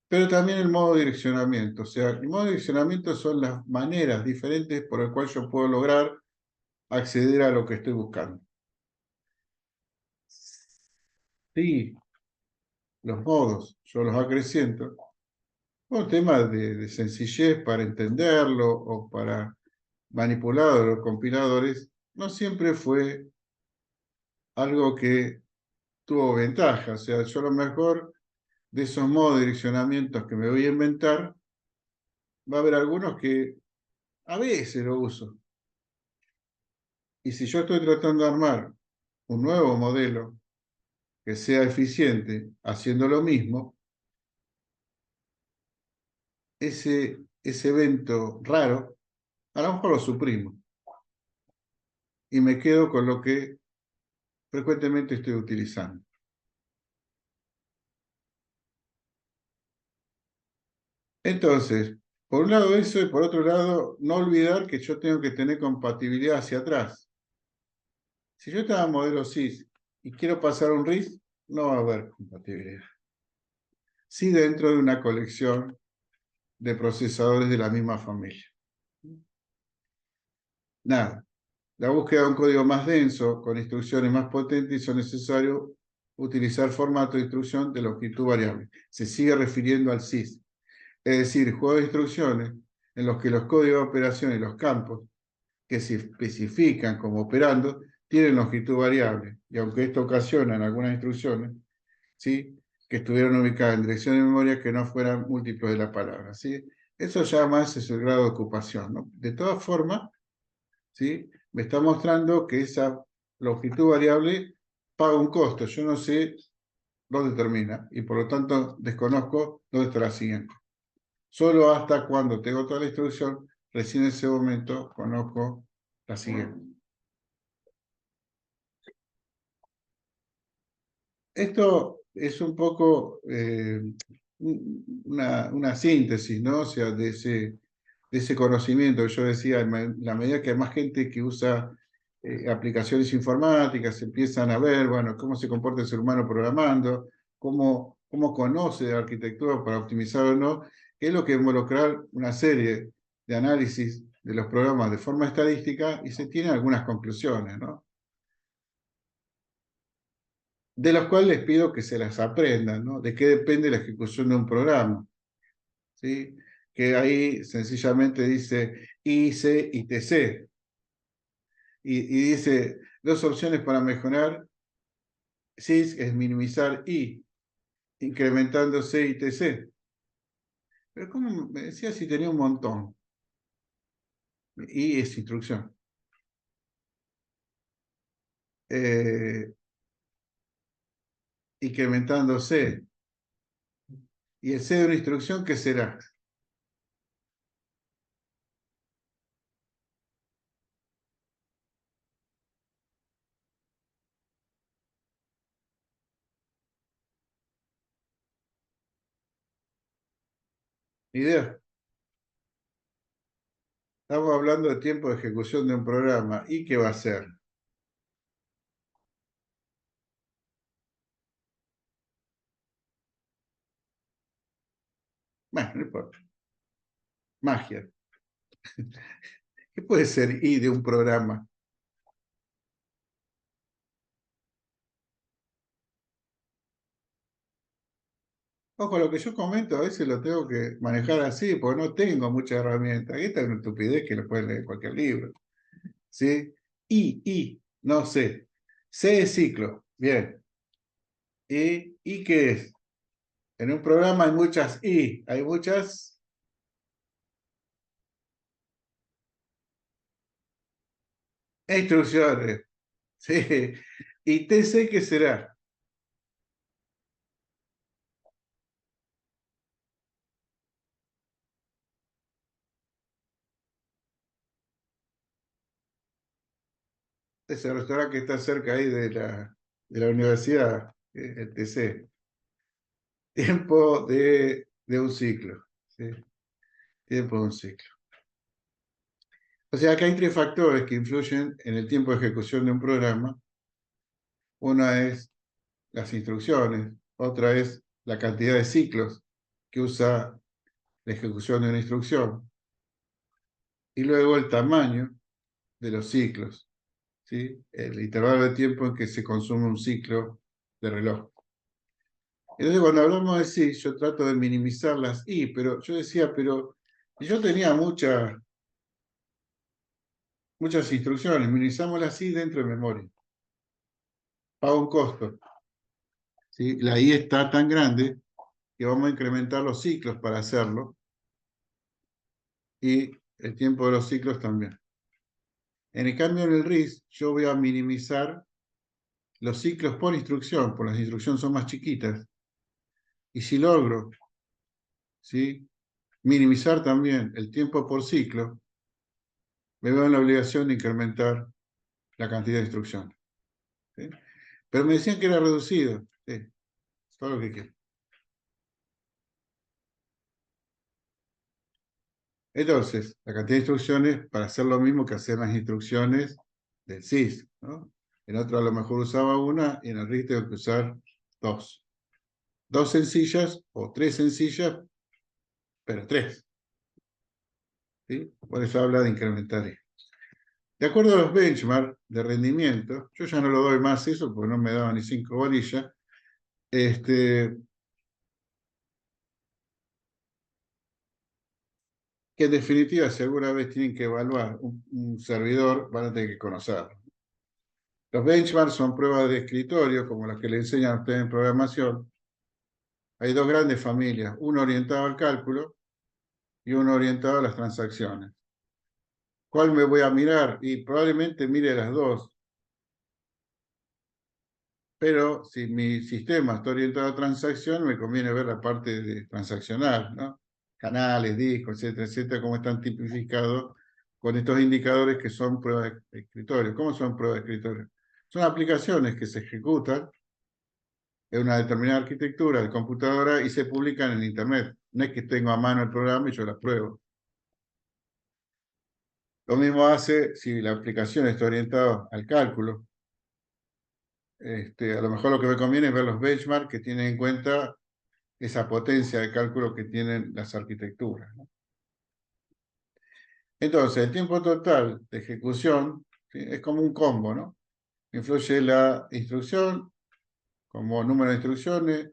A: Pero también el modo de direccionamiento, o sea, el modo de direccionamiento son las maneras diferentes por las cuales yo puedo lograr acceder a lo que estoy buscando. Sí, los modos, yo los acreciento. Un tema de sencillez para entenderlo o para manipular a los compiladores, no siempre fue algo que tuvo ventaja. O sea, yo a lo mejor de esos modos de direccionamientos que me voy a inventar, va a haber algunos que a veces lo uso. Y si yo estoy tratando de armar un nuevo modelo que sea eficiente haciendo lo mismo, ese evento raro, a lo mejor lo suprimo y me quedo con lo que frecuentemente estoy utilizando. Entonces, por un lado eso y por otro lado, no olvidar que yo tengo que tener compatibilidad hacia atrás. Si yo estaba en modelo SIS y quiero pasar a un RIS, no va a haber compatibilidad. Sí dentro de una colección de procesadores de la misma familia. Nada. La búsqueda de un código más denso, con instrucciones más potentes, hizo necesario utilizar formato de instrucción de longitud variable. Se sigue refiriendo al SIS. Es decir, juego de instrucciones en los que los códigos de operación y los campos que se especifican como operando tienen longitud variable. Y aunque esto ocasiona en algunas instrucciones, ¿sí? que estuvieran ubicadas en dirección de memoria que no fueran múltiplos de la palabra, ¿sí? Eso ya más es el grado de ocupación, ¿no? De todas formas, ¿sí? Me está mostrando que esa longitud variable paga un costo. Yo no sé dónde termina y por lo tanto desconozco dónde está la siguiente. Solo hasta cuando tengo toda la instrucción, recién en ese momento conozco la siguiente. Esto es un poco una síntesis, ¿no? O sea, de ese conocimiento que yo decía, en la medida que hay más gente que usa aplicaciones informáticas, empiezan a ver, bueno, cómo se comporta el ser humano programando, cómo conoce de arquitectura para optimizar o no, que es lo que involucrar una serie de análisis de los programas de forma estadística y se tienen algunas conclusiones, ¿no? De los cuales les pido que se las aprendan, ¿no? De qué depende la ejecución de un programa, ¿sí? Que ahí sencillamente dice IC y TC, y dice dos opciones para mejorar SIS es minimizar I, incrementando C y TC. Pero como me decía si tenía un montón, I es instrucción. Eh, incrementando C. ¿Y el C de una instrucción qué será? ¿Ni idea? Estamos hablando de tiempo de ejecución de un programa. ¿Y qué va a ser? Bueno, no importa. Magia. ¿Qué puede ser I de un programa? Ojo, lo que yo comento a veces lo tengo que manejar así, porque no tengo muchas herramientas. Esta es una estupidez que lo pueden leer en cualquier libro. ¿Sí? No sé. C es ciclo. Bien. ¿Y qué es? En un programa hay muchas I, hay muchas instrucciones. ¿Sí? ¿Y TC qué será? Ese restaurante que está cerca ahí de la universidad, el TC. Tiempo de un ciclo. ¿Sí? Tiempo de un ciclo. O sea, que hay tres factores que influyen en el tiempo de ejecución de un programa. Una es las instrucciones, otra es la cantidad de ciclos que usa la ejecución de una instrucción, y luego el tamaño de los ciclos, ¿sí? El intervalo de tiempo en que se consume un ciclo de reloj. Entonces, cuando hablamos de sí, yo trato de minimizar las I, pero yo decía, pero yo tenía muchas instrucciones, minimizamos las I dentro de memoria. Paga un costo. ¿Sí? La I está tan grande que vamos a incrementar los ciclos para hacerlo y el tiempo de los ciclos también. En el cambio, en el RIS, yo voy a minimizar los ciclos por instrucción, porque las instrucciones son más chiquitas. Y si logro, ¿sí?, minimizar también el tiempo por ciclo, me veo en la obligación de incrementar la cantidad de instrucciones. ¿Sí? Pero me decían que era reducido. Sí, todo lo que quiero. Entonces, la cantidad de instrucciones para hacer lo mismo que hacer las instrucciones del SIS, ¿no? En otro a lo mejor usaba una y en el RIS tengo que usar dos. Dos sencillas o tres sencillas, pero tres. ¿Sí? Por eso habla de incrementar. De acuerdo a los benchmarks de rendimiento, yo ya no lo doy más eso porque no me daba ni 5 bolillas, que en definitiva, si alguna vez tienen que evaluar un servidor, van a tener que conocerlo. Los benchmarks son pruebas de escritorio, como las que le enseñan a ustedes en programación, Hay dos grandes familias, uno orientado al cálculo y uno orientado a las transacciones. ¿Cuál me voy a mirar? Y probablemente mire las dos. Pero si mi sistema está orientado a transacción, me conviene ver la parte de transaccional, ¿no? Canales, discos, etcétera, etcétera, cómo están tipificados con estos indicadores que son pruebas de escritorio. ¿Cómo son pruebas de escritorio? Son aplicaciones que se ejecutan en una determinada arquitectura de computadora y se publican en Internet. No es que tengo a mano el programa y yo la pruebo. Lo mismo hace si la aplicación está orientada al cálculo. A lo mejor lo que me conviene es ver los benchmarks que tienen en cuenta esa potencia de cálculo que tienen las arquitecturas, ¿no? Entonces, el tiempo total de ejecución, ¿sí?, es como un combo, ¿no? Influye la instrucción como número de instrucciones,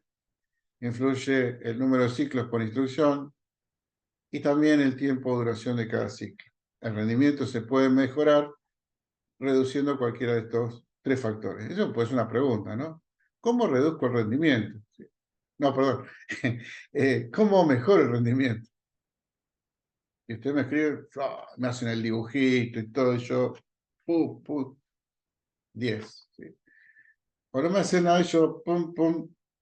A: influye el número de ciclos por instrucción y también el tiempo de duración de cada ciclo. El rendimiento se puede mejorar reduciendo cualquiera de estos tres factores. Eso pues es una pregunta, ¿no? ¿Cómo reduzco el rendimiento? No, perdón. ¿Cómo mejoro el rendimiento? Y usted me escribe, me hacen el dibujito y todo, y yo, 10. ¿Sí? O no me hacen nada, y yo,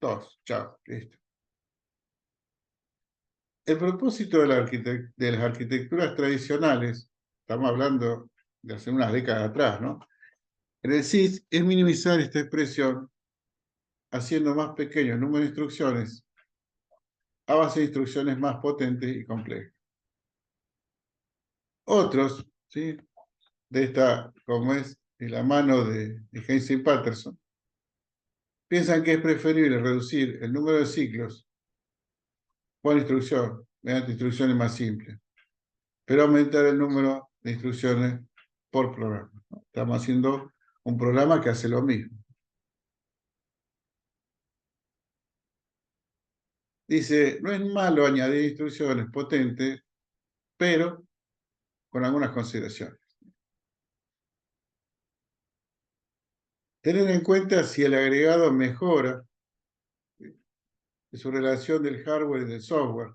A: 2, chao, listo. El propósito de las arquitecturas tradicionales, estamos hablando de hace unas décadas atrás, ¿no? En el CIS es minimizar esta expresión haciendo más pequeño el número de instrucciones a base de instrucciones más potentes y complejas. Otros, ¿sí?, de esta, como es de la mano de Heinz y Patterson, piensan que es preferible reducir el número de ciclos por instrucción, mediante instrucciones más simples, pero aumentar el número de instrucciones por programa, ¿no? Estamos haciendo un programa que hace lo mismo. Dice, no es malo añadir instrucciones potentes, pero con algunas consideraciones. Tener en cuenta si el agregado mejora su relación del hardware y del software.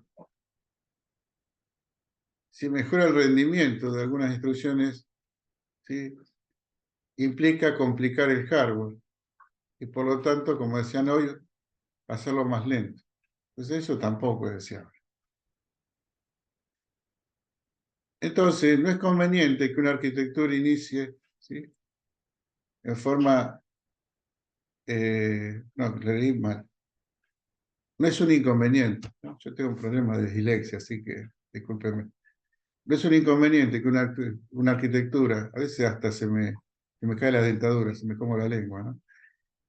A: Si mejora el rendimiento de algunas instrucciones, ¿sí?, implica complicar el hardware y por lo tanto, como decían hoy, hacerlo más lento. Entonces eso tampoco es deseable. Entonces, no es conveniente que una arquitectura inicie, ¿sí?, en forma, no, leí mal. No es un inconveniente, ¿no? Yo tengo un problema de dislexia, así que discúlpenme. No es un inconveniente que una arquitectura, a veces hasta se me cae la dentadura, se me como la lengua, ¿no?,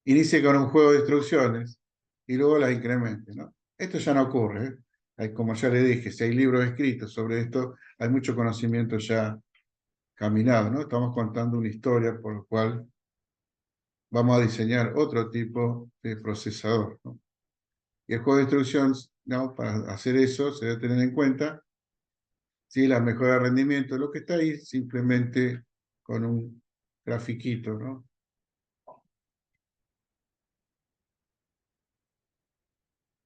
A: inicie con un juego de instrucciones y luego las incremente, ¿no? Esto ya no ocurre, ¿eh? Como ya le dije, si hay libros escritos sobre esto, hay mucho conocimiento ya caminado, ¿no? Estamos contando una historia por la cual vamos a diseñar otro tipo de procesador, ¿no? Y el juego de instrucciones, ¿no?, para hacer eso se debe tener en cuenta si la mejora de rendimiento, lo que está ahí simplemente con un grafiquito, ¿no?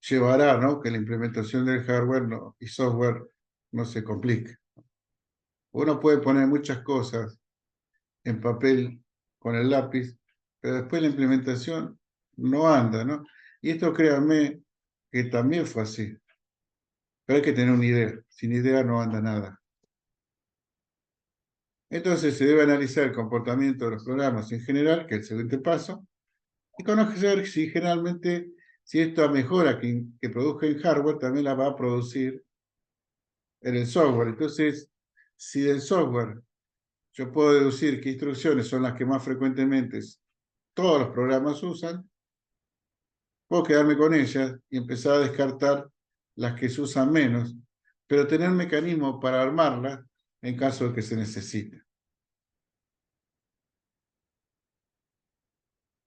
A: Llevará, ¿no?, que la implementación del hardware y software no se complique. Uno puede poner muchas cosas en papel con el lápiz, pero después la implementación no anda, ¿no? Y esto, créanme, que también fue así. Pero hay que tener una idea. Sin idea no anda nada. Entonces se debe analizar el comportamiento de los programas en general, que es el siguiente paso, y conocer si generalmente, si esta mejora que produzca en hardware también la va a producir en el software. Entonces, si del software yo puedo deducir qué instrucciones son las que más frecuentemente todos los programas usan, puedo quedarme con ellas y empezar a descartar las que se usan menos, pero tener un mecanismo para armarlas en caso de que se necesite.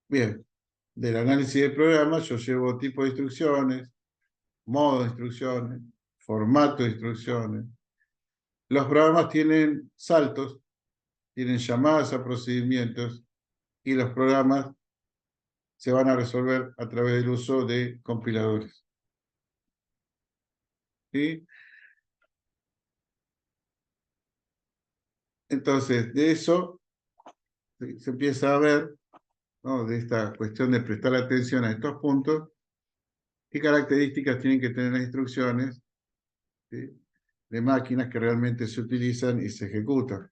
A: Bien, del análisis de programas yo llevo tipo de instrucciones, modo de instrucciones, formato de instrucciones. Los programas tienen saltos, tienen llamadas a procedimientos y los programas se van a resolver a través del uso de compiladores. ¿sí? Entonces, de eso se empieza a ver, ¿no? De esta cuestión de prestar atención a estos puntos, qué características tienen que tener las instrucciones, ¿sí? De máquinas que realmente se utilizan y se ejecutan.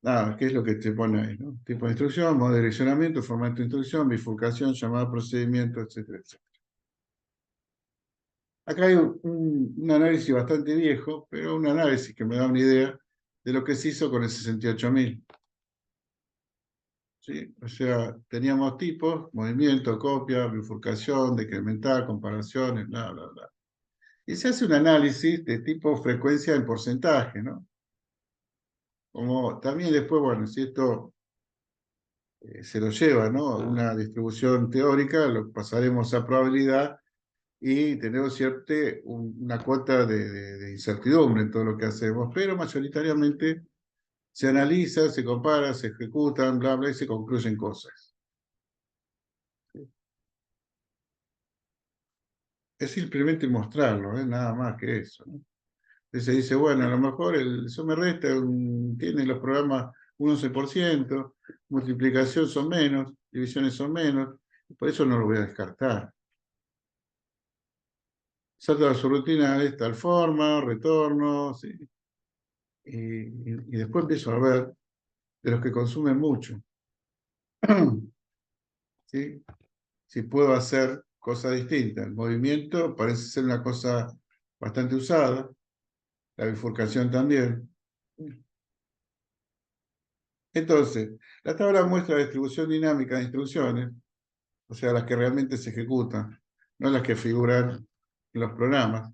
A: Nada, ¿qué es lo que te pone ahí, ¿no? Tipo de instrucción, modo de direccionamiento, formato de instrucción, bifurcación, llamada procedimiento, etcétera, etcétera. Acá hay un análisis bastante viejo, pero un análisis que me da una idea de lo que se hizo con el 68.000. ¿Sí? O sea, teníamos tipos, movimiento, copia, bifurcación, decremental, comparaciones, bla, bla, bla. Y se hace un análisis de tipo frecuencia en porcentaje, ¿no? Como también después, bueno, si esto se lo lleva, ¿no? A una distribución teórica, lo pasaremos a probabilidad y tenemos cierta una cuota de incertidumbre en todo lo que hacemos, pero mayoritariamente se analiza, se compara, se ejecutan, bla, bla, y se concluyen cosas. Es simplemente mostrarlo, ¿eh? Nada más que eso, ¿no? Entonces se dice, bueno, a lo mejor el suma y resta tiene los programas un 11%, multiplicación son menos, divisiones son menos, por eso no lo voy a descartar. Salto a su rutina de tal forma, retorno, ¿sí? Y después empiezo a ver de los que consumen mucho, ¿sí? Si puedo hacer cosas distintas. El movimiento parece ser una cosa bastante usada, la bifurcación también. Entonces, la tabla muestra la distribución dinámica de instrucciones, o sea, las que realmente se ejecutan, no las que figuran en los programas.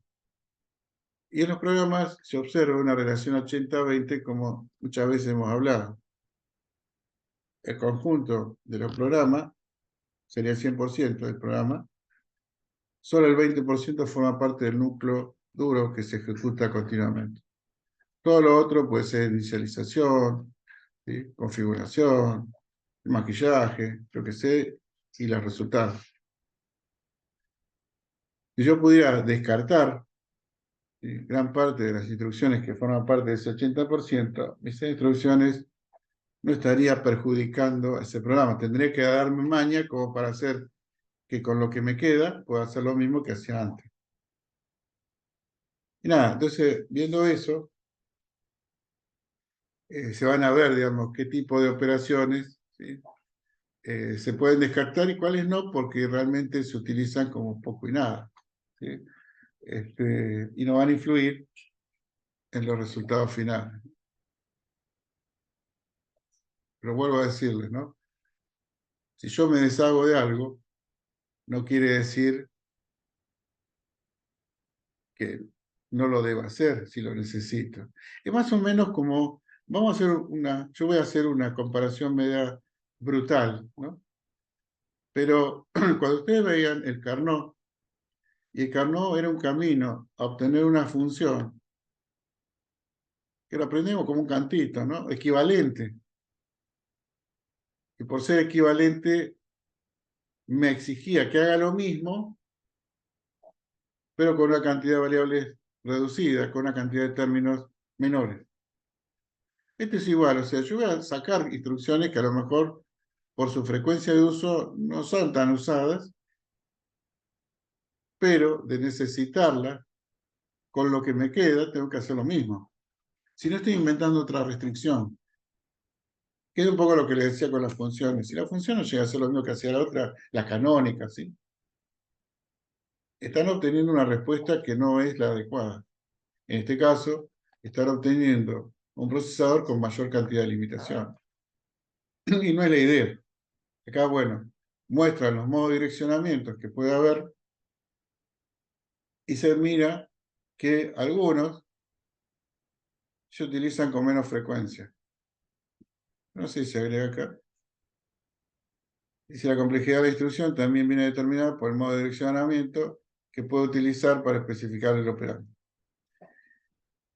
A: Y en los programas se observa una relación 80-20, como muchas veces hemos hablado. El conjunto de los programas sería el 100% del programa, solo el 20% forma parte del núcleo duro que se ejecuta continuamente. Todo lo otro puede ser inicialización, ¿sí? Configuración, maquillaje, lo que sé, y los resultados. Si yo pudiera descartar, ¿sí? Gran parte de las instrucciones que forman parte de ese 80%, esas instrucciones no estaría perjudicando a ese programa. Tendría que darme maña como para hacer que con lo que me queda pueda hacer lo mismo que hacía antes. Y nada, entonces, viendo eso, se van a ver, digamos, qué tipo de operaciones, ¿sí? Se pueden descartar y cuáles no, porque realmente se utilizan como poco y nada, ¿sí? Y no van a influir en los resultados finales. Pero vuelvo a decirles, ¿no? Si yo me deshago de algo, no quiere decir que no lo deba hacer si lo necesito. Es más o menos como, yo voy a hacer una comparación media brutal, ¿no? Pero cuando ustedes veían el Carnot, y el Carnot era un camino a obtener una función, que lo aprendemos como un cantito, ¿no? Equivalente. Y por ser equivalente, me exigía que haga lo mismo, pero con una cantidad de variables reducida, con una cantidad de términos menores. Este es igual, o sea, yo voy a sacar instrucciones que a lo mejor por su frecuencia de uso no son tan usadas, pero de necesitarlas, con lo que me queda, tengo que hacer lo mismo. Si no estoy inventando otra restricción, que es un poco lo que le decía con las funciones. Si la función no llega a ser lo mismo que hacía la otra, la canónica, ¿sí? Están obteniendo una respuesta que no es la adecuada. En este caso, están obteniendo un procesador con mayor cantidad de limitación. Y no es la idea. Acá, bueno, muestran los modos de direccionamientos que puede haber y se mira que algunos se utilizan con menos frecuencia. No sé si se agrega acá. Y si la complejidad de la instrucción también viene determinada por el modo de direccionamiento que puede utilizar para especificar el operando.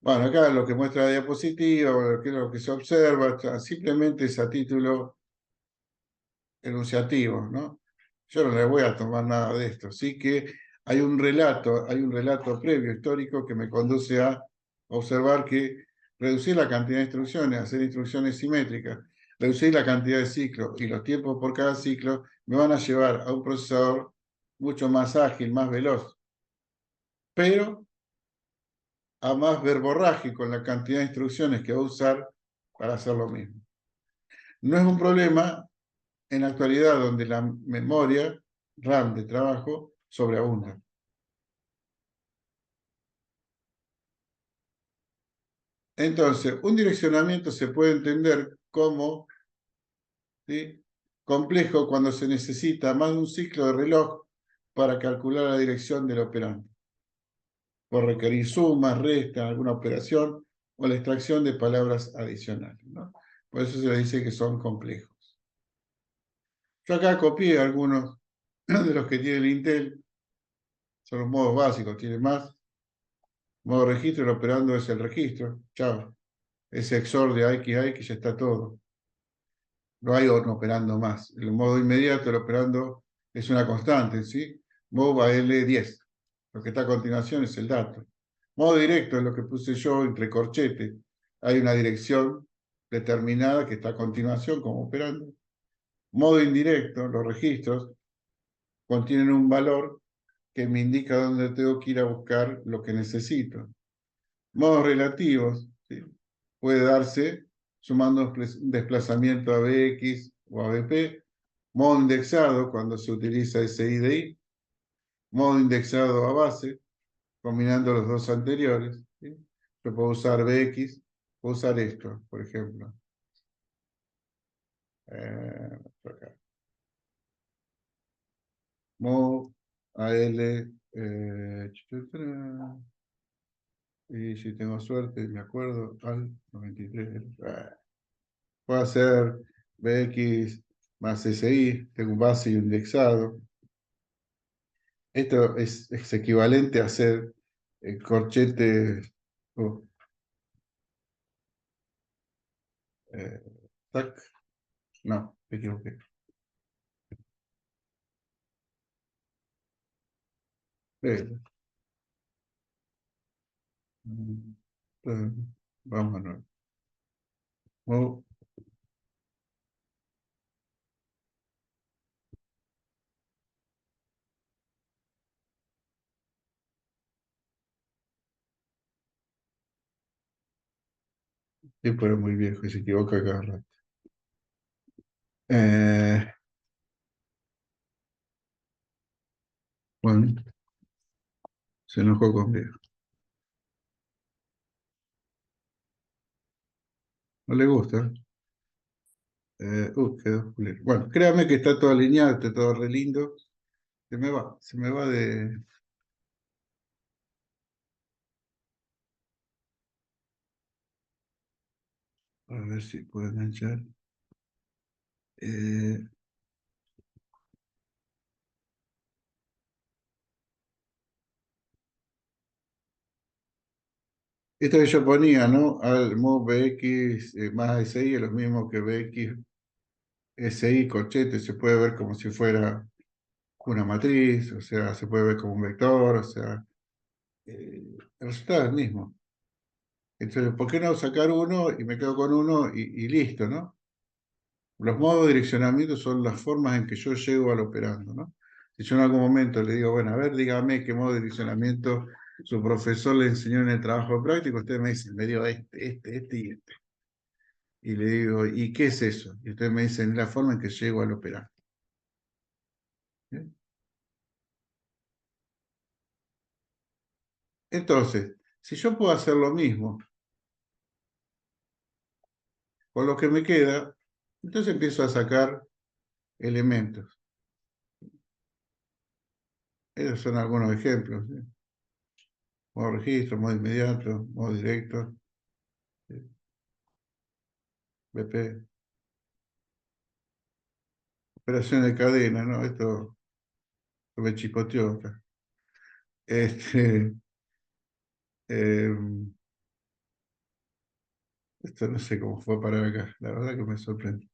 A: Bueno, acá lo que muestra la diapositiva, lo que se observa, simplemente es a título enunciativo, ¿no? Yo no le voy a tomar nada de esto. Sí que hay un relato previo histórico que me conduce a observar que reducir la cantidad de instrucciones, hacer instrucciones simétricas, reducir la cantidad de ciclos y los tiempos por cada ciclo me van a llevar a un procesador mucho más ágil, más veloz, pero a más verborrágico en la cantidad de instrucciones que va a usar para hacer lo mismo. No es un problema en la actualidad donde la memoria RAM de trabajo sobreabunda. Entonces, un direccionamiento se puede entender como, ¿sí?, complejo cuando se necesita más de un ciclo de reloj para calcular la dirección del operante, por requerir sumas, restas, alguna operación o la extracción de palabras adicionales, ¿no? Por eso se le dice que son complejos. Yo acá copié algunos de los que tiene el Intel, son los modos básicos, tiene más. Modo registro, el operando es el registro, chao. Ese XOR de X a X ya está todo. No hay un operando más. El modo inmediato, el operando es una constante, ¿sí? Move a L10. Lo que está a continuación es el dato. Modo directo es lo que puse yo entre corchetes. Hay una dirección determinada que está a continuación como operando. Modo indirecto, los registros contienen un valor que me indica dónde tengo que ir a buscar lo que necesito. Modos relativos, ¿sí?, puede darse sumando un desplazamiento a Bx o a Bp. Modo indexado cuando se utiliza SIDI. Modo indexado a base, combinando los dos anteriores, ¿sí? Yo puedo usar Bx, puedo usar esto, por ejemplo. Por acá. Move AL, y si tengo suerte, me acuerdo, al 93. Puedo hacer Bx más SI, tengo un base y un indexado. Esto es equivalente a hacer corchetes. Oh, eh, tac, no, me equivoqué. Eh, eh, Vamos a nuevo. Oh, sí, pero muy viejo y se equivoca cada rato. Eh, bueno, se enojó conmigo. No le gusta. Quedó culero. Bueno, créame que está todo alineado, está todo re lindo. Se me va de. A ver si puedo enganchar. Eh, Esto que yo ponía, ¿no? Al move BX más SI es lo mismo que BX SI corchete, se puede ver como si fuera una matriz, o sea, se puede ver como un vector, o sea, el resultado es el mismo. Entonces, ¿por qué no sacar uno y me quedo con uno y listo, ¿no? Los modos de direccionamiento son las formas en que yo llego al operando, ¿no? Si yo en algún momento le digo, bueno, a ver, dígame qué modo de direccionamiento su profesor le enseñó en el trabajo práctico, usted me dice, me dio este y este. Y le digo, ¿y qué es eso? Y ustedes me dicen, es la forma en que llego al operando. ¿Bien? Entonces, si yo puedo hacer lo mismo con lo que me queda, entonces empiezo a sacar elementos. Esos son algunos ejemplos, ¿sí? Modo registro, modo inmediato, modo directo, ¿sí? BP, operación de cadena, ¿no? Esto me chipoteó acá. Este, eh, esto no sé cómo fue a parar acá, la verdad que me sorprende.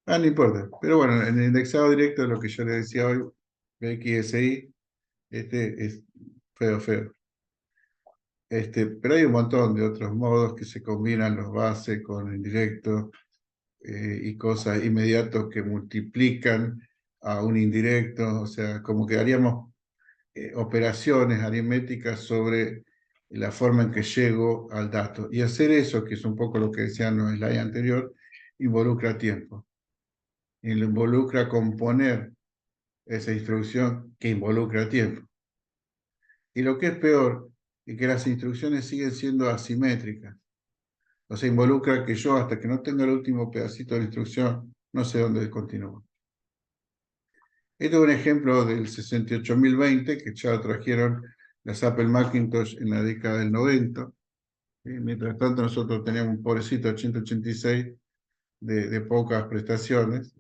A: No importa. Pero bueno, en el indexado directo, lo que yo le decía hoy, BXSI, es feo, feo. Pero hay un montón de otros modos que se combinan los bases con indirectos y cosas inmediatos que multiplican a un indirecto, o sea, como que haríamos operaciones aritméticas sobre la forma en que llego al dato. Y hacer eso, que es un poco lo que decían en el slide anterior, involucra tiempo. Y lo involucra componer esa instrucción que involucra tiempo. Y lo que es peor es que las instrucciones siguen siendo asimétricas. O sea, involucra que yo, hasta que no tenga el último pedacito de la instrucción, no sé dónde continúo. Este es un ejemplo del 68020, que ya lo trajeron las Apple Macintosh en la década del 90. Mientras tanto, nosotros teníamos un pobrecito 886 de pocas prestaciones.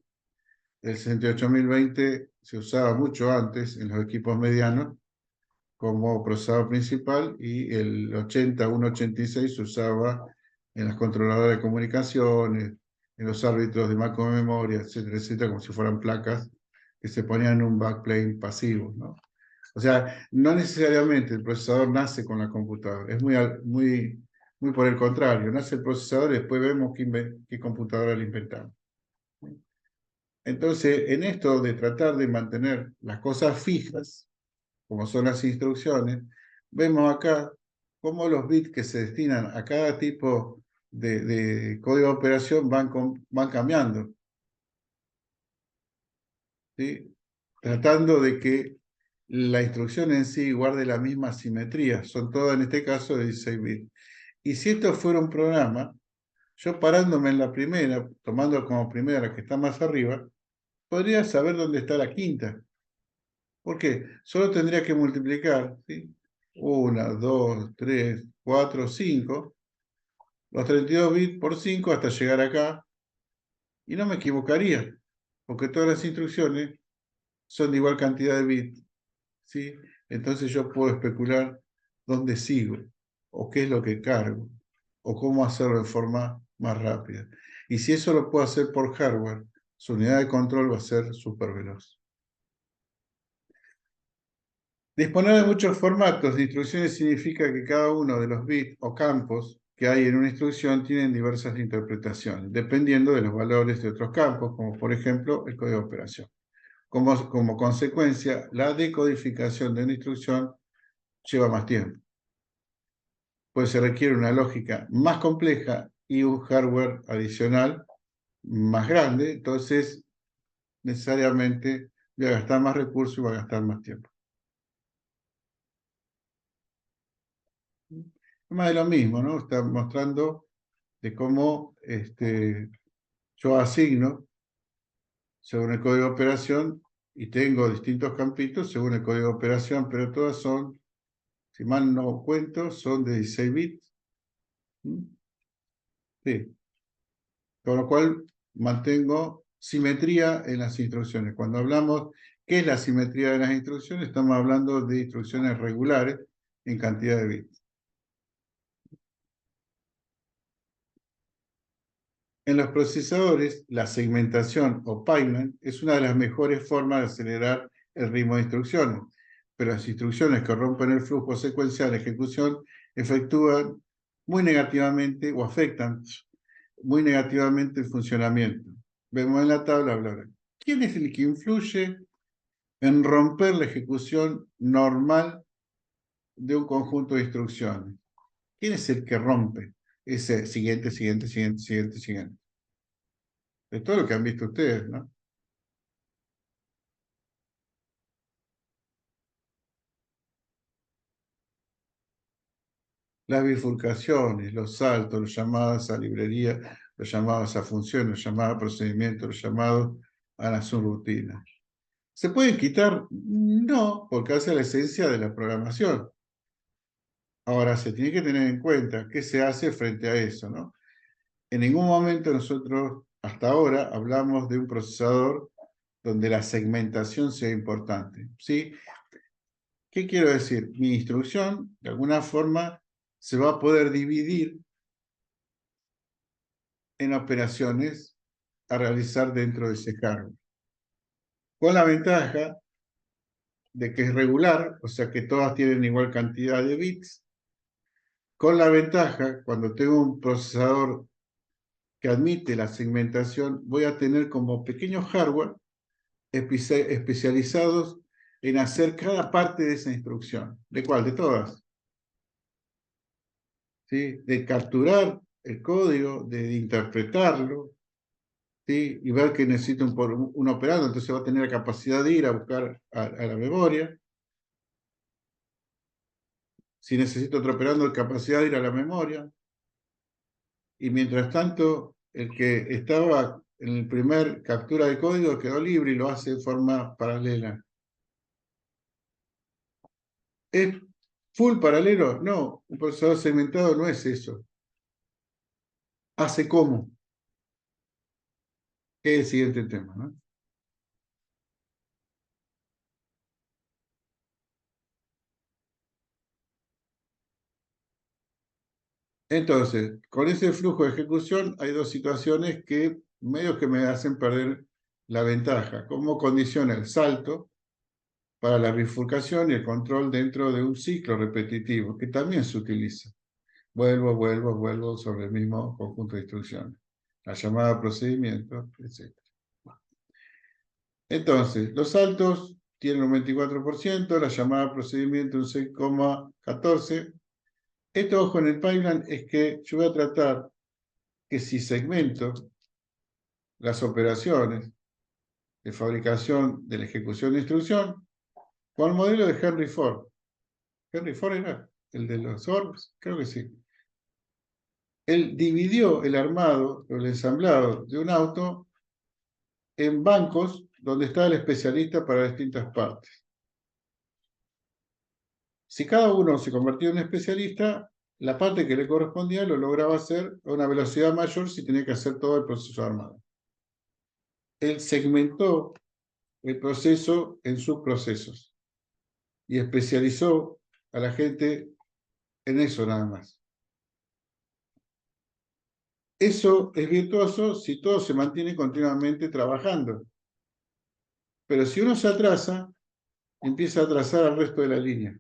A: El 68020 se usaba mucho antes en los equipos medianos como procesador principal y el 80186 se usaba en las controladoras de comunicaciones, en los árbitros de macro memoria, etcétera, etcétera, como si fueran placas que se ponían en un backplane pasivo, ¿no? O sea, no necesariamente el procesador nace con la computadora, es muy por el contrario, nace el procesador y después vemos qué computadora le inventamos. Entonces, en esto de tratar de mantener las cosas fijas, como son las instrucciones, vemos acá cómo los bits que se destinan a cada tipo de código de operación van cambiando, ¿sí? Tratando de que la instrucción en sí guarde la misma simetría. Son todas, en este caso, de 16 bits. Y si esto fuera un programa, yo parándome en la primera, tomando como primera la que está más arriba, podría saber dónde está la quinta. ¿Por qué? Solo tendría que multiplicar, ¿sí? 1, 2, 3, 4, 5, los 32 bits por 5 hasta llegar acá, y no me equivocaría, porque todas las instrucciones son de igual cantidad de bits, ¿sí? Entonces yo puedo especular dónde sigo, o qué es lo que cargo, o cómo hacerlo de forma más rápida. Y si eso lo puedo hacer por hardware, su unidad de control va a ser súper veloz. Disponer de muchos formatos de instrucciones significa que cada uno de los bits o campos que hay en una instrucción tienen diversas interpretaciones, dependiendo de los valores de otros campos, como por ejemplo el código de operación. Como consecuencia, la decodificación de una instrucción lleva más tiempo, pues se requiere una lógica más compleja y un hardware adicional más grande, entonces necesariamente voy a gastar más recursos y voy a gastar más tiempo. Más de lo mismo, ¿no? Está mostrando de cómo yo asigno según el código de operación y tengo distintos campitos según el código de operación, pero todas son, si mal no cuento, son de 16 bits. ¿Mm? Sí. Con lo cual mantengo simetría en las instrucciones. Cuando hablamos qué es la simetría de las instrucciones, estamos hablando de instrucciones regulares en cantidad de bits. En los procesadores, la segmentación o pipeline es una de las mejores formas de acelerar el ritmo de instrucciones, pero las instrucciones que rompen el flujo secuencial de ejecución efectúan muy negativamente o afectan muy negativamente el funcionamiento. Vemos en la tabla, bla, bla. ¿Quién es el que influye en romper la ejecución normal de un conjunto de instrucciones? ¿Quién es el que rompe ese siguiente, siguiente, siguiente, siguiente, siguiente? De todo lo que han visto ustedes, ¿no? Las bifurcaciones, los saltos, los llamados a librería, los llamados a funciones, los llamados a procedimientos, los llamados a la subrutina. ¿Se pueden quitar? No, porque hace la esencia de la programación. Ahora, se tiene que tener en cuenta qué se hace frente a eso, ¿no? En ningún momento nosotros, hasta ahora, hablamos de un procesador donde la segmentación sea importante, ¿sí? ¿Qué quiero decir? Mi instrucción, de alguna forma, se va a poder dividir en operaciones a realizar dentro de ese hardware. Con la ventaja de que es regular, o sea que todas tienen igual cantidad de bits. Con la ventaja, cuando tengo un procesador que admite la segmentación, voy a tener como pequeños hardware especializados en hacer cada parte de esa instrucción. ¿De cuál? De todas. ¿Sí? De capturar el código, de interpretarlo, ¿sí? Y ver que necesito un operando, entonces va a tener la capacidad de ir a buscar a la memoria. Si necesito otro operando, capacidad de ir a la memoria. Y mientras tanto, el que estaba en el primer captura de código quedó libre y lo hace de forma paralela. ¿Es full paralelo? No, un procesador segmentado no es eso. ¿Hace cómo? Es el siguiente tema, ¿no? Entonces, con ese flujo de ejecución hay dos situaciones que medio que me hacen perder la ventaja. ¿Cómo condiciona el salto para la bifurcación y el control dentro de un ciclo repetitivo, que también se utiliza? Vuelvo sobre el mismo conjunto de instrucciones. La llamada procedimiento, etc. Entonces, los saltos tienen un 24%, la llamada procedimiento un 6,14%. Esto, ojo, en el pipeline es que yo voy a tratar que si segmento las operaciones de fabricación de la ejecución de instrucción con el modelo de Henry Ford. Henry Ford era el de los orbs, creo que sí. Él dividió el armado o el ensamblado de un auto en bancos donde estaba el especialista para distintas partes. Si cada uno se convertía en un especialista, la parte que le correspondía lo lograba hacer a una velocidad mayor si tenía que hacer todo el proceso armado. Él segmentó el proceso en subprocesos y especializó a la gente en eso nada más. Eso es virtuoso si todo se mantiene continuamente trabajando. Pero si uno se atrasa, empieza a atrasar al resto de la línea.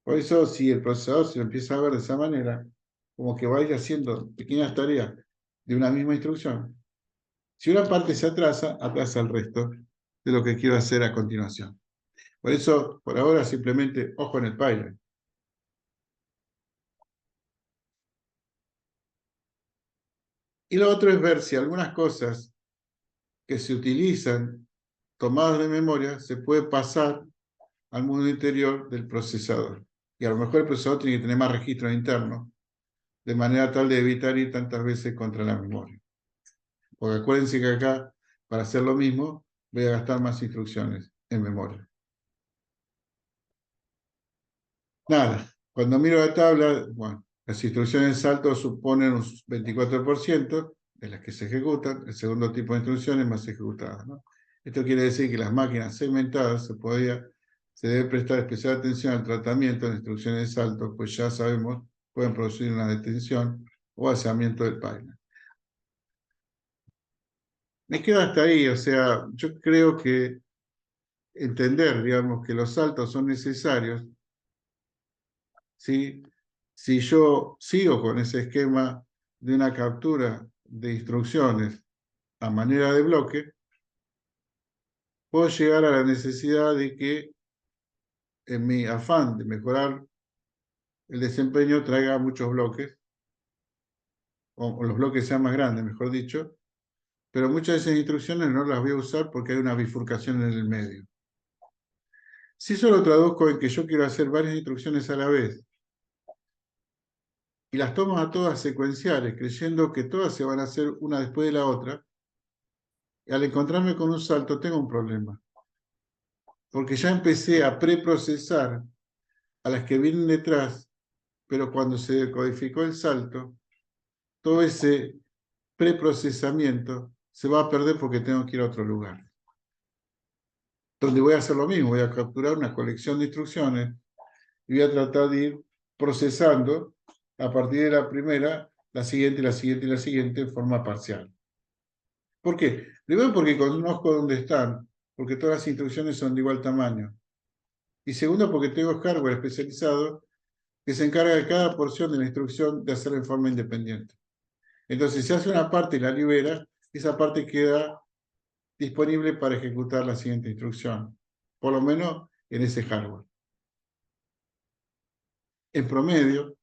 A: Por eso, si el procesador se lo empieza a ver de esa manera, como que va a ir haciendo pequeñas tareas de una misma instrucción, si una parte se atrasa, atrasa el resto de lo que quiero hacer a continuación. Por eso, por ahora, simplemente ojo en el pipeline. Y lo otro es ver si algunas cosas que se utilizan tomadas de memoria se puede pasar al mundo interior del procesador. Y a lo mejor el procesador tiene que tener más registros internos, de manera tal de evitar ir tantas veces contra la memoria. Porque acuérdense que acá, para hacer lo mismo, voy a gastar más instrucciones en memoria. Nada, cuando miro la tabla, bueno, las instrucciones en salto suponen un 24% de las que se ejecutan, el segundo tipo de instrucciones más ejecutadas, ¿no? Esto quiere decir que las máquinas segmentadas se debe prestar especial atención al tratamiento de instrucciones de salto, pues ya sabemos, pueden producir una detención o vaciamiento del pipeline. Me quedo hasta ahí, o sea, yo creo que entender, digamos, que los saltos son necesarios, ¿sí? Si yo sigo con ese esquema de una captura de instrucciones a manera de bloque, puedo llegar a la necesidad de que en mi afán de mejorar el desempeño traiga muchos bloques, o los bloques sean más grandes, mejor dicho, pero muchas de esas instrucciones no las voy a usar porque hay una bifurcación en el medio. Si eso lo traduzco en que yo quiero hacer varias instrucciones a la vez y las tomo a todas secuenciales, creyendo que todas se van a hacer una después de la otra, y al encontrarme con un salto tengo un problema. Porque ya empecé a preprocesar a las que vienen detrás, pero cuando se decodificó el salto, todo ese preprocesamiento se va a perder porque tengo que ir a otro lugar. Donde voy a hacer lo mismo, voy a capturar una colección de instrucciones y voy a tratar de ir procesando a partir de la primera, la siguiente, la siguiente y la siguiente en forma parcial. ¿Por qué? Primero porque conozco dónde están, porque todas las instrucciones son de igual tamaño. Y segundo porque tengo hardware especializado que se encarga de cada porción de la instrucción de hacerla en forma independiente. Entonces, si hace una parte y la libera, esa parte queda disponible para ejecutar la siguiente instrucción, por lo menos en ese hardware. En promedio,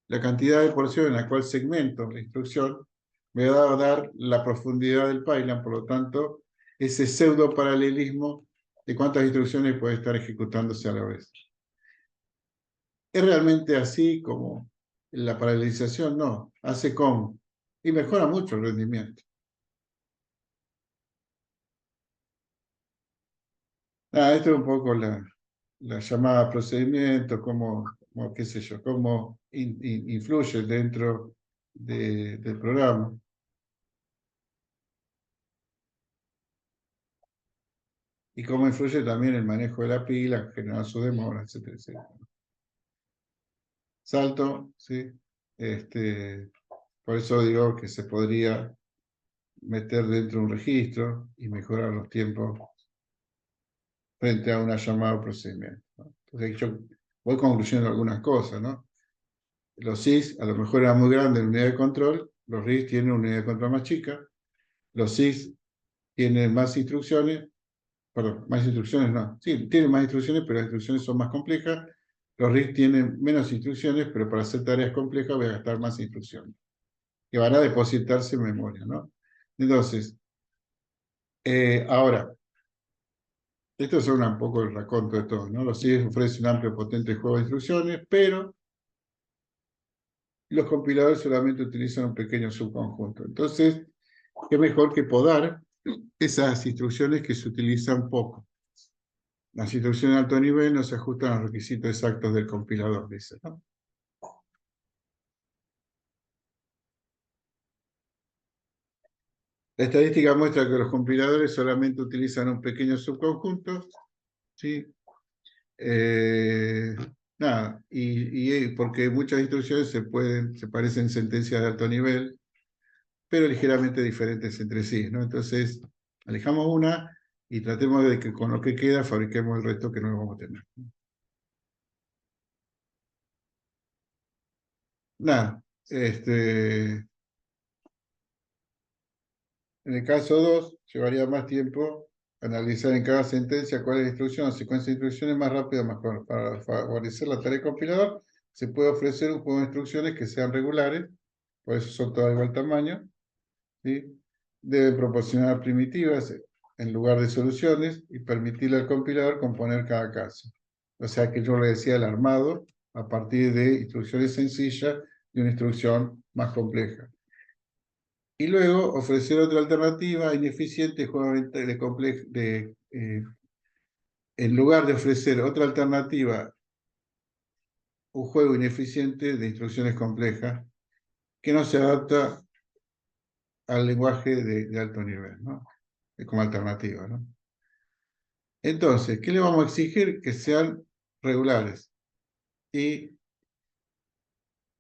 A: la cantidad de porción en la cual segmento la instrucción me va a dar la profundidad del pipeline, por lo tanto, ese pseudo paralelismo de cuántas instrucciones puede estar ejecutándose a la vez. ¿Es realmente así como la paralelización? No, hace como. Y mejora mucho el rendimiento. Esto es un poco la llamada procedimiento, cómo, qué sé yo, cómo influye dentro del programa. Y cómo influye también el manejo de la pila, generar su demora, etcétera, etcétera. Salto, ¿sí? Por eso digo que se podría meter dentro de un registro y mejorar los tiempos frente a una llamada o procedimiento, ¿no? Entonces yo voy concluyendo algunas cosas, ¿no? Los SIS a lo mejor eran muy grandes en unidad de control, los RIS tienen una unidad de control más chica, los SIS tienen más instrucciones, perdón, más instrucciones no, sí, tienen más instrucciones, pero las instrucciones son más complejas, los RIS tienen menos instrucciones, pero para hacer tareas complejas voy a gastar más instrucciones, que van a depositarse en memoria, ¿no? Entonces, ahora, esto es un poco el raconto de todo, ¿no? Los SIS ofrecen un amplio potente juego de instrucciones, pero los compiladores solamente utilizan un pequeño subconjunto. Entonces, qué mejor que podar esas instrucciones que se utilizan poco. Las instrucciones de alto nivel no se ajustan a los requisitos exactos del compilador, dice, ¿no? La estadística muestra que los compiladores solamente utilizan un pequeño subconjunto, ¿sí? Eh, Nada, y porque muchas instrucciones se parecen sentencias de alto nivel, pero ligeramente diferentes entre sí, ¿no? Entonces, alejamos una y tratemos de que con lo que queda fabriquemos el resto que no vamos a tener. Nada, en el caso 2, llevaría más tiempo analizar en cada sentencia cuál es la instrucción o secuencia de instrucciones más rápida, mejor. Para favorecer la tarea de compilador, se puede ofrecer un juego de instrucciones que sean regulares, por eso son todas de igual tamaño, ¿sí? Deben proporcionar primitivas en lugar de soluciones y permitirle al compilador componer cada caso. O sea que yo le decía el armado a partir de instrucciones sencillas y una instrucción más compleja. Y luego ofrecer otra alternativa ineficiente, en lugar de ofrecer otra alternativa, un juego ineficiente de instrucciones complejas que no se adapta al lenguaje de alto nivel, ¿no? Como alternativa, ¿no? Entonces, ¿qué le vamos a exigir? Que sean regulares y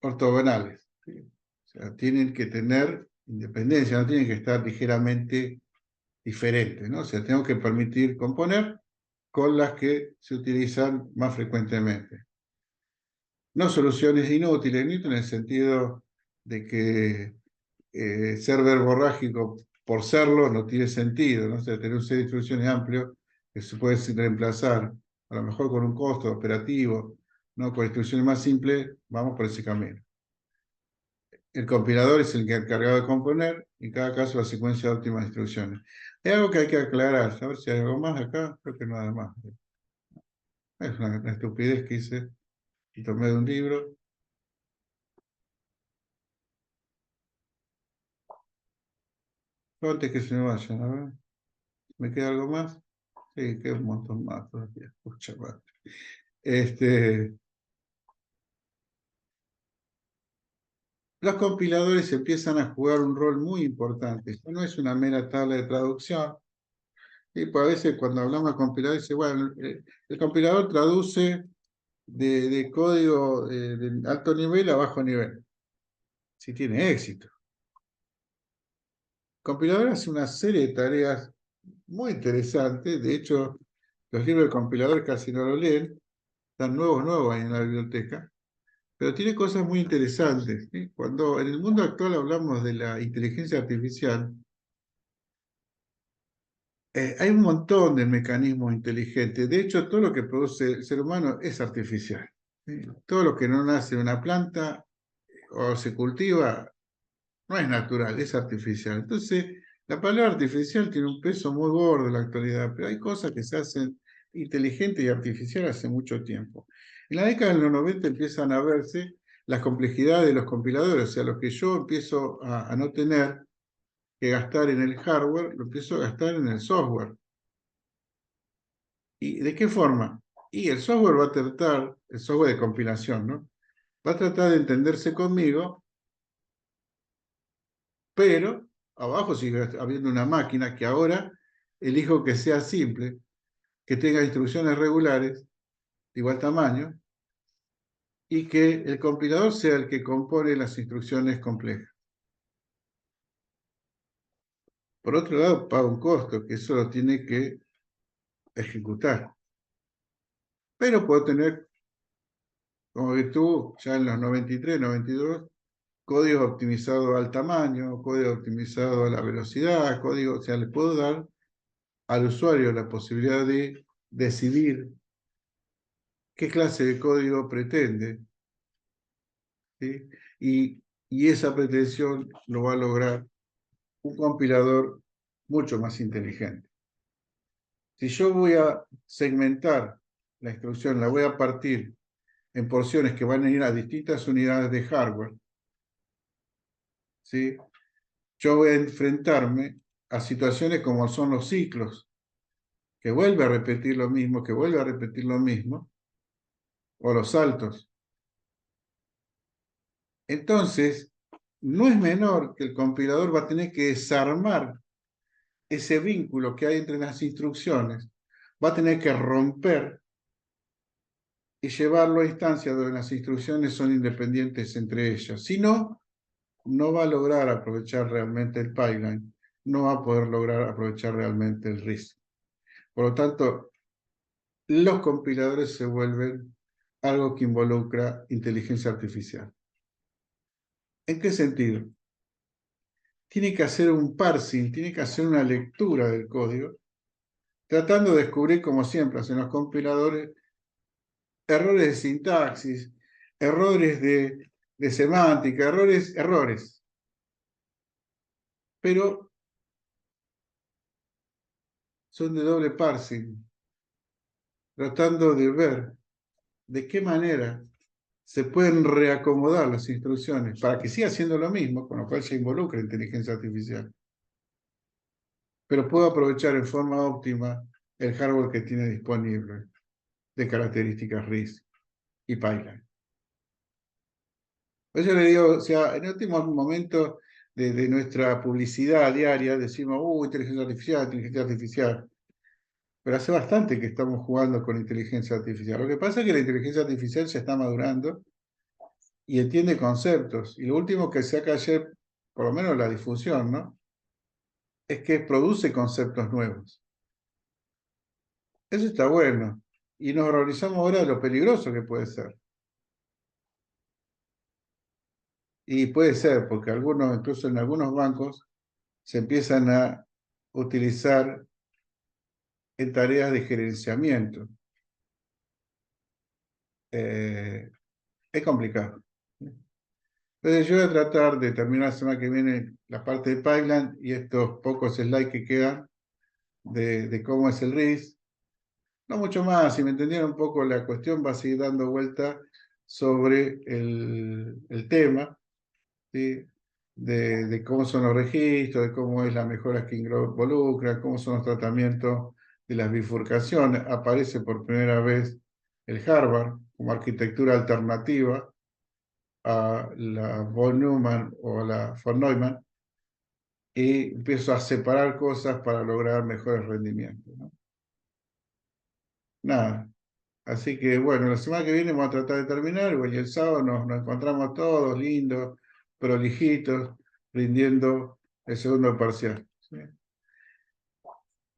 A: ortogonales, ¿sí? O sea, tienen que tener independencia, no tienen que estar ligeramente diferentes, ¿no? O sea, tengo que permitir componer con las que se utilizan más frecuentemente. No soluciones inútiles, ni en el sentido de que ser verborrágico por serlo no tiene sentido, ¿no? O sea, tener un set de instrucciones amplio que se puede reemplazar, a lo mejor con un costo operativo, ¿no? Con instrucciones más simples, vamos por ese camino. El compilador es el que encargado de componer, en cada caso, la secuencia óptima de instrucciones. Hay algo que hay que aclarar, a ver si hay algo más acá, creo que nada más. Es una estupidez que hice y tomé de un libro. Antes que se me vayan, a ver. ¿Me queda algo más? Sí, queda un montón más todavía. Pucha madre. Este, los compiladores empiezan a jugar un rol muy importante. Esto no es una mera tabla de traducción. Y pues a veces cuando hablamos de compilador, dice, bueno, el compilador traduce de código de alto nivel a bajo nivel, si tiene éxito. compilador hace una serie de tareas muy interesantes. De hecho, los libros de compilador casi no lo leen, están nuevos ahí en la biblioteca, pero tiene cosas muy interesantes, ¿sí? Cuando en el mundo actual hablamos de la inteligencia artificial, hay un montón de mecanismos inteligentes. De hecho, todo lo que produce el ser humano es artificial, ¿sí? Todo lo que no nace de una planta o se cultiva no es natural, es artificial. Entonces, la palabra artificial tiene un peso muy gordo en la actualidad, pero hay cosas que se hacen inteligentes y artificiales hace mucho tiempo. En la década de los 90 empiezan a verse las complejidades de los compiladores, o sea, lo que yo empiezo a no tener que gastar en el hardware, lo empiezo a gastar en el software. ¿Y de qué forma? Y el software va a tratar, el software de compilación, ¿no? Va a tratar de entenderse conmigo, pero abajo sigue habiendo una máquina que ahora elijo que sea simple, que tenga instrucciones regulares, de igual tamaño, y que el compilador sea el que compone las instrucciones complejas. Por otro lado, paga un costo, que eso lo tiene que ejecutar. Pero puedo tener, como ves tú, ya en los 93, 92, código optimizado al tamaño, código optimizado a la velocidad, código, o sea, le puedo dar al usuario la posibilidad de decidir qué clase de código pretende, ¿sí? Y esa pretensión lo va a lograr un compilador mucho más inteligente. Si yo voy a segmentar la instrucción, la voy a partir en porciones que van a ir a distintas unidades de hardware, ¿sí? Yo voy a enfrentarme a situaciones como son los ciclos, que vuelve a repetir lo mismo, que vuelve a repetir lo mismo, o los saltos. Entonces, no es menor que el compilador va a tener que desarmar ese vínculo que hay entre las instrucciones, va a tener que romper y llevarlo a instancias donde las instrucciones son independientes entre ellas. Si no, no va a lograr aprovechar realmente el pipeline, no va a poder lograr aprovechar realmente el RISC. Por lo tanto, los compiladores se vuelven algo que involucra inteligencia artificial. ¿En qué sentido? Tiene que hacer un parsing, tiene que hacer una lectura del código, tratando de descubrir, como siempre hacen los compiladores, errores de sintaxis, errores de semántica, errores. Pero son de doble parsing, tratando de ver de qué manera se pueden reacomodar las instrucciones para que siga haciendo lo mismo, con lo cual se involucra inteligencia artificial, pero puedo aprovechar en forma óptima el hardware que tiene disponible de características RISC y pipeline. Por eso le digo, o sea, en el último momento de nuestra publicidad diaria decimos, inteligencia artificial, pero hace bastante que estamos jugando con inteligencia artificial. Lo que pasa es que la inteligencia artificial ya está madurando y entiende conceptos. Y lo último que saca ayer, por lo menos la difusión, ¿no? Es que produce conceptos nuevos. Eso está bueno. Y nos horrorizamos ahora de lo peligroso que puede ser. Y puede ser, porque algunos, incluso en algunos bancos, se empiezan a utilizar en tareas de gerenciamiento. Es complicado. Entonces yo voy a tratar de terminar la semana que viene la parte de pipeline y estos pocos slides que quedan de cómo es el RIS. No mucho más, si me entendieron un poco la cuestión, va a seguir dando vuelta sobre el tema, ¿sí? De cómo son los registros, de cómo es la mejora que involucra, cómo son los tratamientos de las bifurcaciones. Aparece por primera vez el Harvard como arquitectura alternativa a la von Neumann o a la von Neumann y empiezo a separar cosas para lograr mejores rendimientos, ¿no? Nada. Así que bueno, la semana que viene vamos a tratar de terminar, y el sábado nos encontramos todos lindos, prolijitos, rindiendo el segundo parcial. ¿Sí?